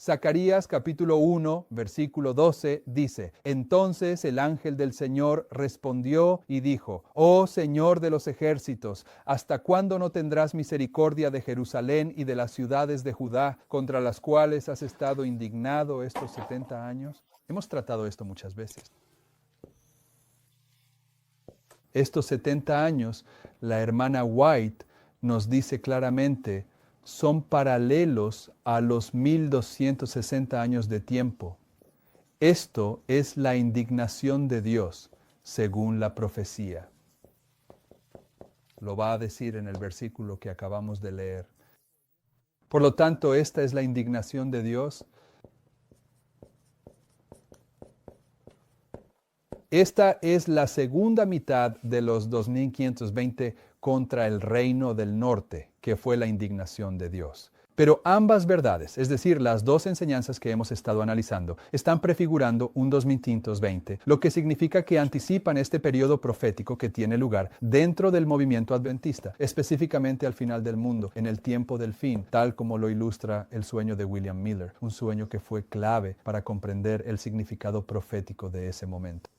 Zacarías capítulo 1, versículo 12 dice: Entonces el ángel del Señor respondió y dijo: Oh Señor de los ejércitos, ¿hasta cuándo no tendrás misericordia de Jerusalén y de las ciudades de Judá, contra las cuales has estado indignado estos 70 años? Hemos tratado esto muchas veces. Estos 70 años, la hermana White nos dice claramente, son paralelos a los 1260 años de tiempo. Esto es la indignación de Dios, según la profecía. Lo va a decir en el versículo que acabamos de leer. Por lo tanto, esta es la indignación de Dios. Esta es la segunda mitad de los 2520 contra el reino del norte, que fue la indignación de Dios. Pero ambas verdades, es decir, las dos enseñanzas que hemos estado analizando, están prefigurando un 2520, lo que significa que anticipan este periodo profético que tiene lugar dentro del movimiento adventista, específicamente al final del mundo, en el tiempo del fin, tal como lo ilustra el sueño de William Miller, un sueño que fue clave para comprender el significado profético de ese momento.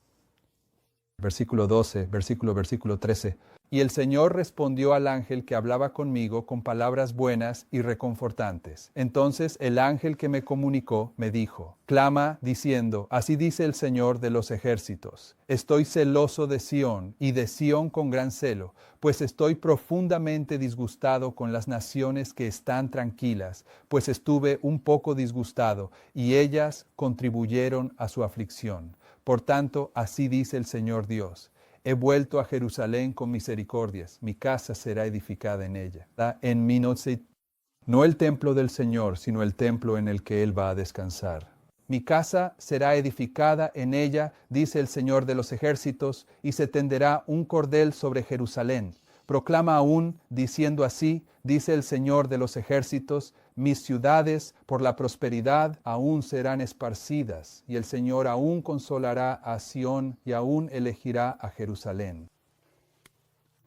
Versículo 12, versículo 13. Y el Señor respondió al ángel que hablaba conmigo con palabras buenas y reconfortantes. Entonces el ángel que me comunicó me dijo: clama diciendo, así dice el Señor de los ejércitos, estoy celoso de Sión y de Sión con gran celo, pues estoy profundamente disgustado con las naciones que están tranquilas, pues estuve un poco disgustado y ellas contribuyeron a su aflicción. Por tanto, así dice el Señor Dios: he vuelto a Jerusalén con misericordias, mi casa será edificada en ella. En mí no el templo del Señor, sino el templo en el que Él va a descansar. Mi casa será edificada en ella, dice el Señor de los ejércitos, y se tenderá un cordel sobre Jerusalén. Proclama aún, diciendo así, dice el Señor de los ejércitos, mis ciudades por la prosperidad aún serán esparcidas, y el Señor aún consolará a Sión y aún elegirá a Jerusalén.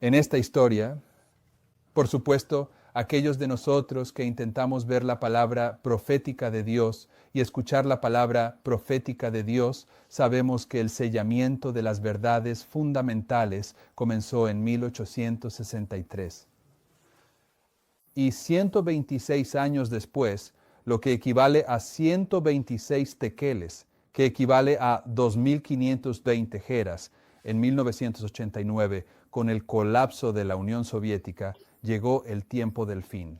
En esta historia, por supuesto, aquellos de nosotros que intentamos ver la palabra profética de Dios y escuchar la palabra profética de Dios, sabemos que el sellamiento de las verdades fundamentales comenzó en 1863. Y 126 años después, lo que equivale a 126 tequeles, que equivale a 2.520 jeras, en 1989, con el colapso de la Unión Soviética, llegó el tiempo del fin.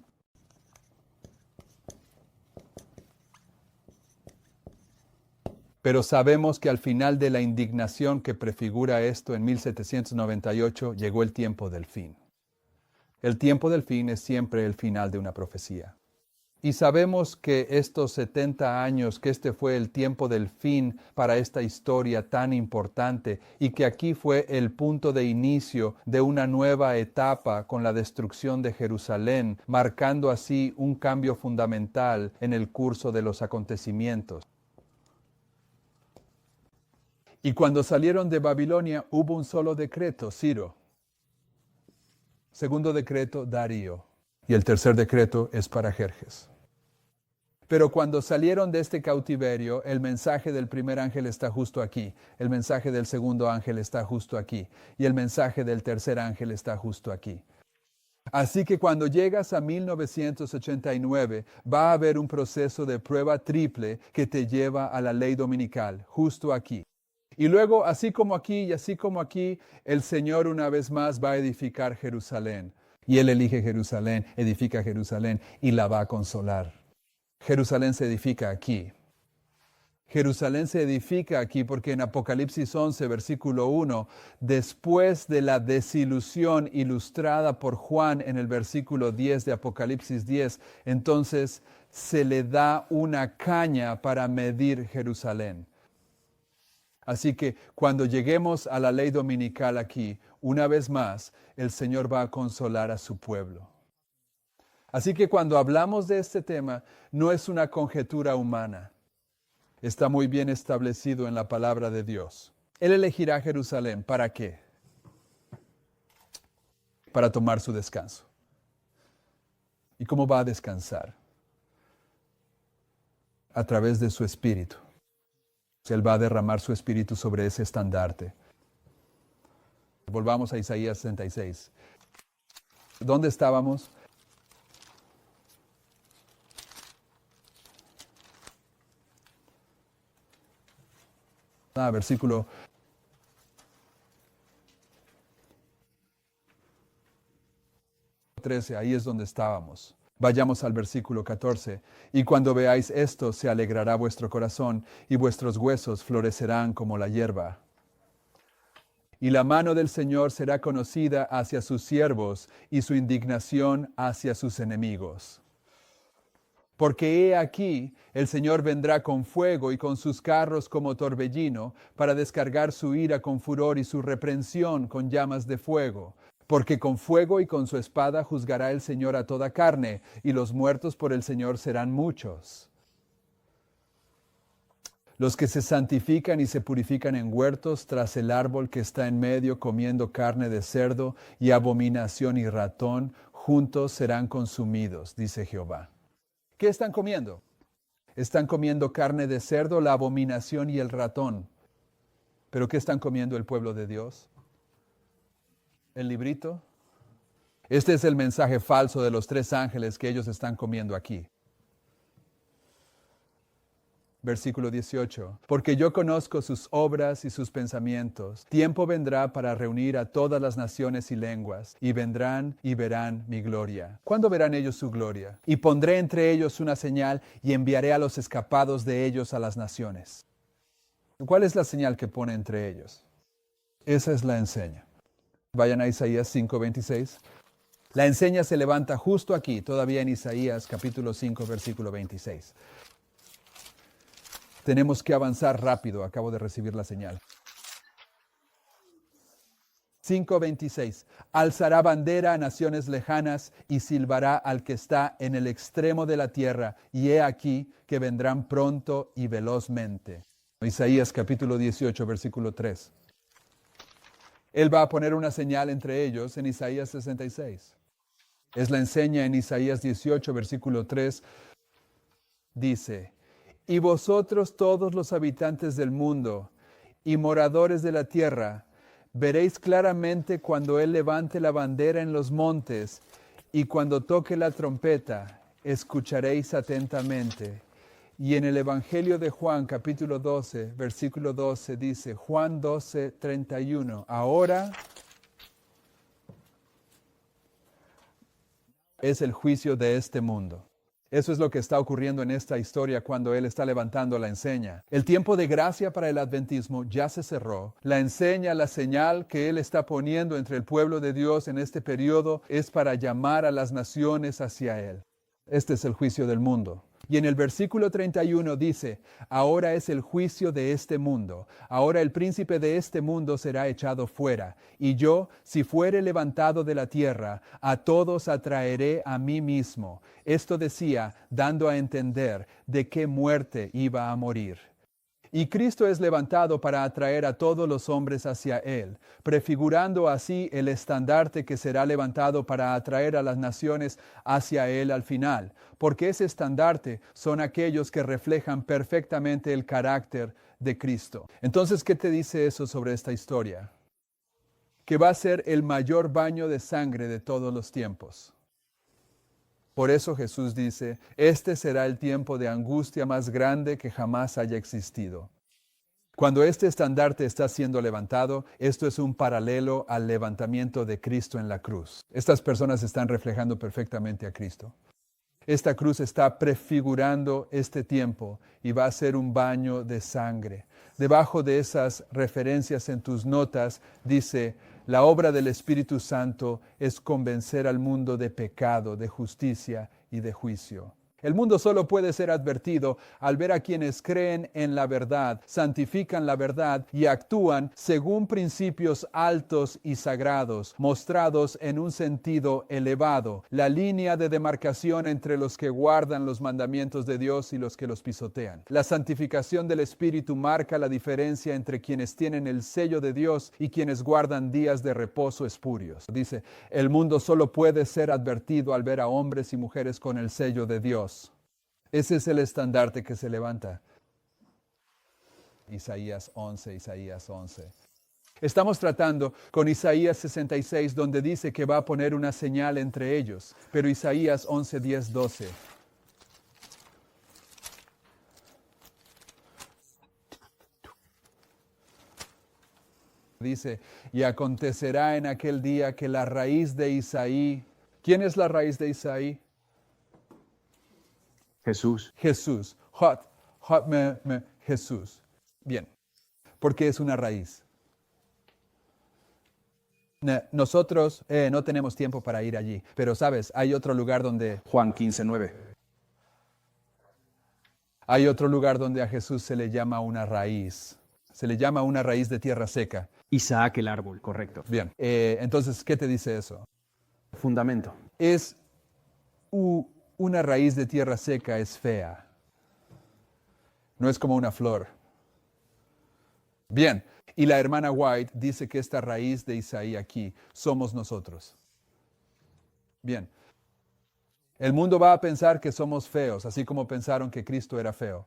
Pero sabemos que al final de la indignación que prefigura esto en 1798, llegó el tiempo del fin. El tiempo del fin es siempre el final de una profecía. Y sabemos que estos 70 años, que este fue el tiempo del fin para esta historia tan importante y que aquí fue el punto de inicio de una nueva etapa con la destrucción de Jerusalén, marcando así un cambio fundamental en el curso de los acontecimientos. Y cuando salieron de Babilonia hubo un solo decreto, Ciro. Segundo decreto, Darío. Y el tercer decreto es para Jerjes. Pero cuando salieron de este cautiverio, el mensaje del primer ángel está justo aquí, el mensaje del segundo ángel está justo aquí, y el mensaje del tercer ángel está justo aquí. Así que cuando llegas a 1989, va a haber un proceso de prueba triple que te lleva a la ley dominical, justo aquí. Y luego, así como aquí y así como aquí, el Señor una vez más va a edificar Jerusalén. Y Él elige Jerusalén, edifica Jerusalén y la va a consolar. Jerusalén se edifica aquí. Jerusalén se edifica aquí porque en Apocalipsis 11, versículo 1, después de la desilusión ilustrada por Juan en el versículo 10 de Apocalipsis 10, entonces se le da una caña para medir Jerusalén. Así que cuando lleguemos a la ley dominical aquí, una vez más, el Señor va a consolar a su pueblo. Así que cuando hablamos de este tema, no es una conjetura humana. Está muy bien establecido en la palabra de Dios. Él elegirá Jerusalén. ¿Para qué? Para tomar su descanso. ¿Y cómo va a descansar? A través de su espíritu. Él va a derramar su espíritu sobre ese estandarte. Volvamos a Isaías 66. ¿Dónde estábamos? Versículo 13, ahí es donde estábamos. Vayamos al versículo 14. Y cuando veáis esto, se alegrará vuestro corazón, y vuestros huesos florecerán como la hierba. Y la mano del Señor será conocida hacia sus siervos, y su indignación hacia sus enemigos. Porque he aquí, el Señor vendrá con fuego y con sus carros como torbellino, para descargar su ira con furor y su reprensión con llamas de fuego. Porque con fuego y con su espada juzgará el Señor a toda carne, y los muertos por el Señor serán muchos. Los que se santifican y se purifican en huertos tras el árbol que está en medio, comiendo carne de cerdo y abominación y ratón, juntos serán consumidos, dice Jehová. ¿Qué están comiendo? Están comiendo carne de cerdo, la abominación y el ratón. ¿Pero qué están comiendo el pueblo de Dios? ¿El librito? Este es el mensaje falso de los 3 ángeles que ellos están comiendo aquí. Versículo 18. Porque yo conozco sus obras y sus pensamientos. Tiempo vendrá para reunir a todas las naciones y lenguas, y vendrán y verán mi gloria. ¿Cuándo verán ellos su gloria? Y pondré entre ellos una señal, y enviaré a los escapados de ellos a las naciones. ¿Cuál es la señal que pone entre ellos? Esa es la enseña. Vayan a Isaías 5:26. La enseña se levanta justo aquí, todavía en Isaías capítulo 5, versículo 26. Tenemos que avanzar rápido, acabo de recibir la señal. 5:26. Alzará bandera a naciones lejanas y silbará al que está en el extremo de la tierra, y he aquí que vendrán pronto y velozmente. Isaías capítulo 18, versículo 3. Él va a poner una señal entre ellos en Isaías 66. Es la enseña en Isaías 18, versículo 3. Dice: y vosotros todos los habitantes del mundo y moradores de la tierra, veréis claramente cuando Él levante la bandera en los montes y cuando toque la trompeta, escucharéis atentamente. Y en el Evangelio de Juan, capítulo 12, versículo 12, dice, Juan 12, 31, ahora es el juicio de este mundo. Eso es lo que está ocurriendo en esta historia cuando Él está levantando la enseña. El tiempo de gracia para el adventismo ya se cerró. La enseña, la señal que Él está poniendo entre el pueblo de Dios en este periodo es para llamar a las naciones hacia Él. Este es el juicio del mundo. Y en el versículo 31 dice, ahora es el juicio de este mundo. Ahora el príncipe de este mundo será echado fuera. Y yo, si fuere levantado de la tierra, a todos atraeré a mí mismo. Esto decía, dando a entender de qué muerte iba a morir. Y Cristo es levantado para atraer a todos los hombres hacia Él, prefigurando así el estandarte que será levantado para atraer a las naciones hacia Él al final, porque ese estandarte son aquellos que reflejan perfectamente el carácter de Cristo. Entonces, ¿qué te dice eso sobre esta historia? Que va a ser el mayor baño de sangre de todos los tiempos. Por eso Jesús dice, este será el tiempo de angustia más grande que jamás haya existido. Cuando este estandarte está siendo levantado, esto es un paralelo al levantamiento de Cristo en la cruz. Estas personas están reflejando perfectamente a Cristo. Esta cruz está prefigurando este tiempo y va a ser un baño de sangre. Debajo de esas referencias en tus notas dice, la obra del Espíritu Santo es convencer al mundo de pecado, de justicia y de juicio. El mundo solo puede ser advertido al ver a quienes creen en la verdad, santifican la verdad y actúan según principios altos y sagrados, mostrados en un sentido elevado, la línea de demarcación entre los que guardan los mandamientos de Dios y los que los pisotean. La santificación del Espíritu marca la diferencia entre quienes tienen el sello de Dios y quienes guardan días de reposo espurios. Dice, el mundo solo puede ser advertido al ver a hombres y mujeres con el sello de Dios. Ese es el estandarte que se levanta. Isaías 11. Estamos tratando con Isaías 66, donde dice que va a poner una señal entre ellos. Pero Isaías 11, 10, 12. Dice, y acontecerá en aquel día que la raíz de Isaí. ¿Quién es la raíz de Isaí? Jesús. Jesús. Jesús. Bien. Porque es una raíz. Nosotros no tenemos tiempo para ir allí. Pero sabes, hay otro lugar donde... Juan 15:9. Hay otro lugar donde a Jesús se le llama una raíz. Se le llama una raíz de tierra seca. Isaac el árbol, correcto. Bien. Entonces, ¿qué te dice eso? Fundamento. Es una raíz de tierra seca es fea. No es como una flor. Bien, y la hermana White dice que esta raíz de Isaí aquí somos nosotros. Bien, el mundo va a pensar que somos feos, así como pensaron que Cristo era feo.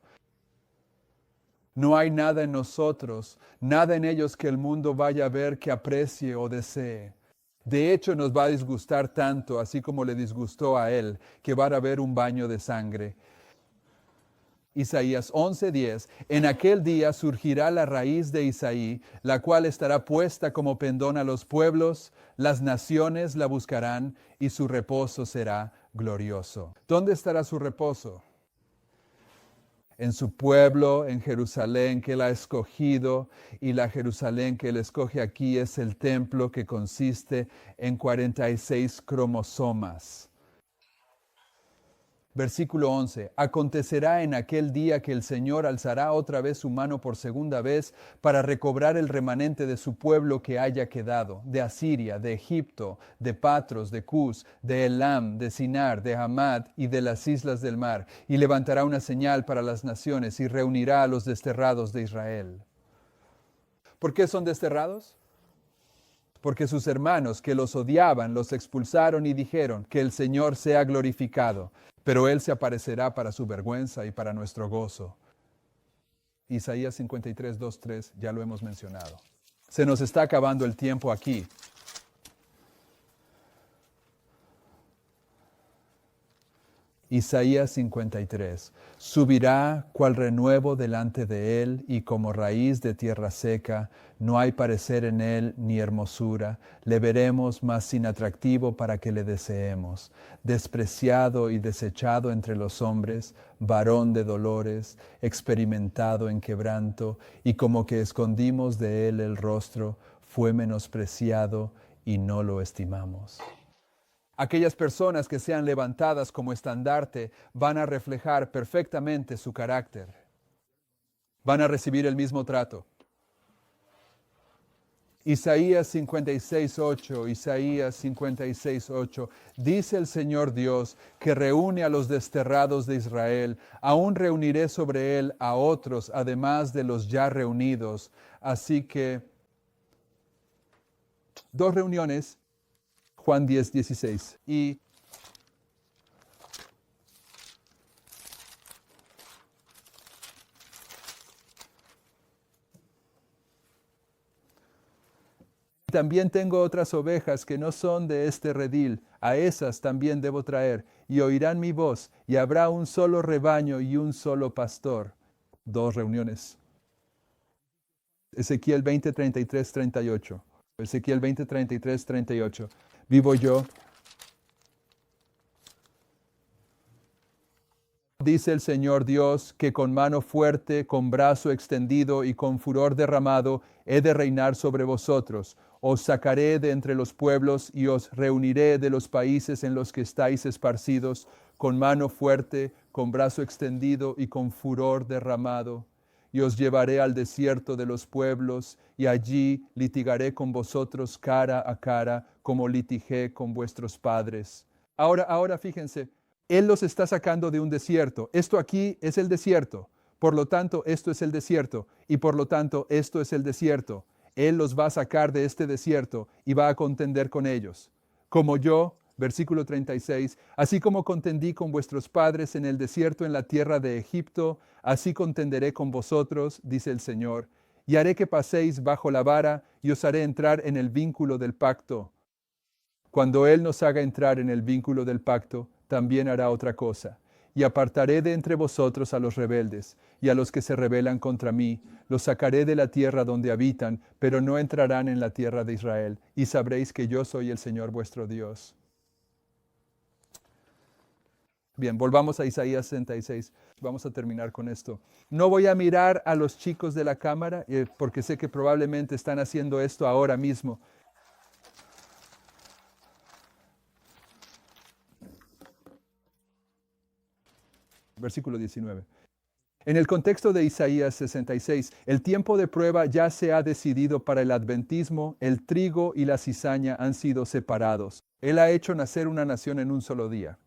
No hay nada en nosotros, nada en ellos que el mundo vaya a ver, que aprecie o desee. De hecho, nos va a disgustar tanto, así como le disgustó a él, que va a haber un baño de sangre. Isaías 11:10, en aquel día surgirá la raíz de Isaí, la cual estará puesta como pendón a los pueblos, las naciones la buscarán y su reposo será glorioso. ¿Dónde estará su reposo? En su pueblo, en Jerusalén que él ha escogido, y la Jerusalén que él escoge aquí es el templo que consiste en 46 cromosomas. Versículo 11. Acontecerá en aquel día que el Señor alzará otra vez su mano por segunda vez para recobrar el remanente de su pueblo que haya quedado, de Asiria, de Egipto, de Patros, de Cus, de Elam, de Sinar, de Hamad y de las islas del mar, y levantará una señal para las naciones y reunirá a los desterrados de Israel. ¿Por qué son desterrados? Porque sus hermanos que los odiaban los expulsaron y dijeron que el Señor sea glorificado, pero Él se aparecerá para su vergüenza y para nuestro gozo. Isaías 53, 2, 3, ya lo hemos mencionado. Se nos está acabando el tiempo aquí. Isaías 53. Subirá cual renuevo delante de él, y como raíz de tierra seca, no hay parecer en él ni hermosura. Le veremos, mas sin atractivo para que le deseemos. Despreciado y desechado entre los hombres, varón de dolores, experimentado en quebranto, y como que escondimos de él el rostro, fue menospreciado y no lo estimamos. Aquellas personas que sean levantadas como estandarte van a reflejar perfectamente su carácter. Van a recibir el mismo trato. Isaías 56:8, Isaías 56:8, dice el Señor Dios que reúne a los desterrados de Israel, aún reuniré sobre él a otros, además de los ya reunidos. Así que, 2 reuniones, Juan 10:16. Y también tengo otras ovejas que no son de este redil, a esas también debo traer, y oirán mi voz, y habrá un solo rebaño y un solo pastor. 2 reuniones. Ezequiel 20:33-38. Ezequiel 20:33-38. Vivo yo. Dice el Señor Dios, que con mano fuerte, con brazo extendido y con furor derramado, he de reinar sobre vosotros. Os sacaré de entre los pueblos y os reuniré de los países en los que estáis esparcidos, con mano fuerte, con brazo extendido y con furor derramado. Y os llevaré al desierto de los pueblos, y allí litigaré con vosotros cara a cara, como litigué con vuestros padres. Ahora fíjense, Él los está sacando de un desierto. Esto aquí es el desierto. Por lo tanto, esto es el desierto. Y por lo tanto, esto es el desierto. Él los va a sacar de este desierto y va a contender con ellos. Como yo, versículo 36, así como contendí con vuestros padres en el desierto en la tierra de Egipto, así contenderé con vosotros, dice el Señor, y haré que paséis bajo la vara y os haré entrar en el vínculo del pacto. Cuando Él nos haga entrar en el vínculo del pacto, también hará otra cosa. Y apartaré de entre vosotros a los rebeldes, y a los que se rebelan contra mí, los sacaré de la tierra donde habitan, pero no entrarán en la tierra de Israel, y sabréis que yo soy el Señor vuestro Dios. Bien, volvamos a Isaías 66. Vamos a terminar con esto. No voy a mirar a los chicos de la cámara, porque sé que probablemente están haciendo esto ahora mismo. Versículo 19. En el contexto de Isaías 66, el tiempo de prueba ya se ha decidido para el adventismo, el trigo y la cizaña han sido separados. Él ha hecho nacer una nación en un solo día.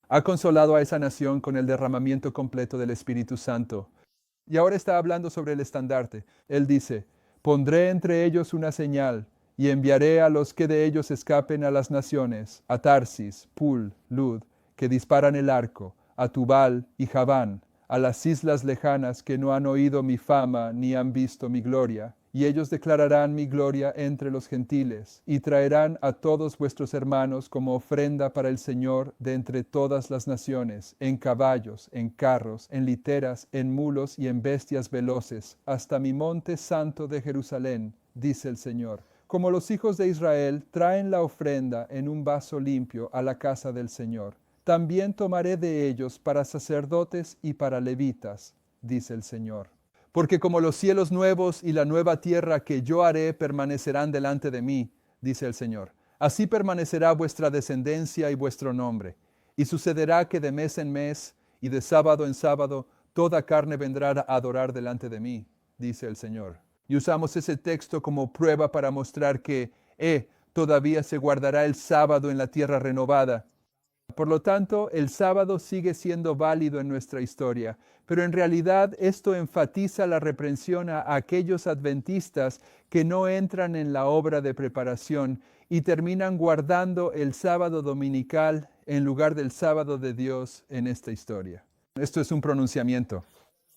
Ha consolado a esa nación con el derramamiento completo del Espíritu Santo. Y ahora está hablando sobre el estandarte. Él dice, pondré entre ellos una señal, y enviaré a los que de ellos escapen a las naciones, a Tarsis, Pul, Lud, que disparan el arco, a Tubal y Javán, a las islas lejanas que no han oído mi fama ni han visto mi gloria. Y ellos declararán mi gloria entre los gentiles, y traerán a todos vuestros hermanos como ofrenda para el Señor de entre todas las naciones, en caballos, en carros, en literas, en mulos y en bestias veloces, hasta mi monte santo de Jerusalén, dice el Señor. Como los hijos de Israel traen la ofrenda en un vaso limpio a la casa del Señor. También tomaré de ellos para sacerdotes y para levitas, dice el Señor. Porque como los cielos nuevos y la nueva tierra que yo haré permanecerán delante de mí, dice el Señor, así permanecerá vuestra descendencia y vuestro nombre. Y sucederá que de mes en mes y de sábado en sábado toda carne vendrá a adorar delante de mí, dice el Señor. Y usamos ese texto como prueba para mostrar que, todavía se guardará el sábado en la tierra renovada. Por lo tanto, el sábado sigue siendo válido en nuestra historia, pero en realidad esto enfatiza la reprensión a aquellos adventistas que no entran en la obra de preparación y terminan guardando el sábado dominical en lugar del sábado de Dios en esta historia. Esto es un pronunciamiento,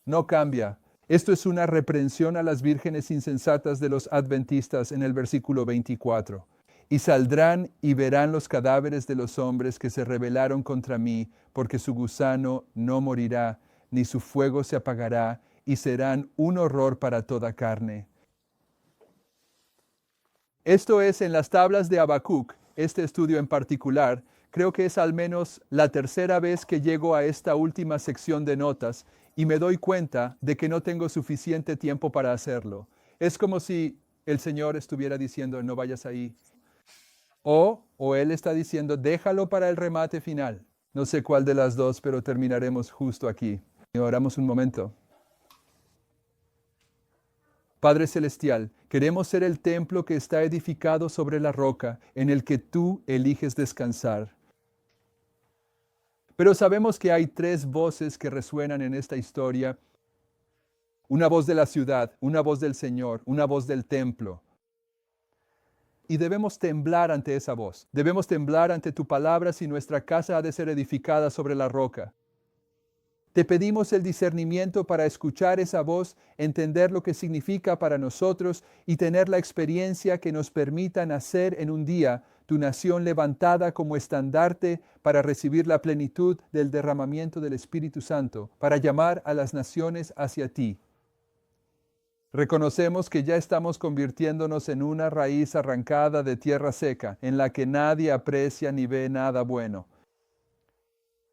no cambia. Esto es una reprensión a las vírgenes insensatas de los adventistas en el versículo 24. Y saldrán y verán los cadáveres de los hombres que se rebelaron contra mí, porque su gusano no morirá, ni su fuego se apagará, y serán un horror para toda carne. Esto es en las tablas de Habacuc, este estudio en particular. Creo que es al menos la tercera vez que llego a esta última sección de notas y me doy cuenta de que no tengo suficiente tiempo para hacerlo. Es como si el Señor estuviera diciendo, no vayas ahí. O Él está diciendo, déjalo para el remate final. No sé cuál de las dos, pero terminaremos justo aquí. Y oramos un momento. Padre Celestial, queremos ser el templo que está edificado sobre la roca, en el que tú eliges descansar. Pero sabemos que hay tres voces que resuenan en esta historia. Una voz de la ciudad, una voz del Señor, una voz del templo. Y debemos temblar ante esa voz. Debemos temblar ante tu palabra si nuestra casa ha de ser edificada sobre la roca. Te pedimos el discernimiento para escuchar esa voz, entender lo que significa para nosotros y tener la experiencia que nos permita nacer en un día tu nación levantada como estandarte para recibir la plenitud del derramamiento del Espíritu Santo, para llamar a las naciones hacia ti. Reconocemos que ya estamos convirtiéndonos en una raíz arrancada de tierra seca, en la que nadie aprecia ni ve nada bueno.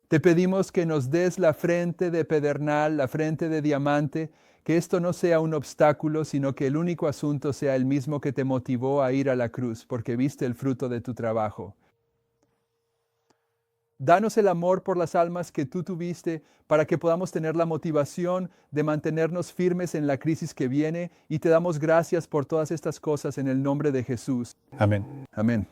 Te pedimos que nos des la frente de pedernal, la frente de diamante, que esto no sea un obstáculo, sino que el único asunto sea el mismo que te motivó a ir a la cruz, porque viste el fruto de tu trabajo. Danos el amor por las almas que tú tuviste para que podamos tener la motivación de mantenernos firmes en la crisis que viene, y te damos gracias por todas estas cosas en el nombre de Jesús. Amén. Amén.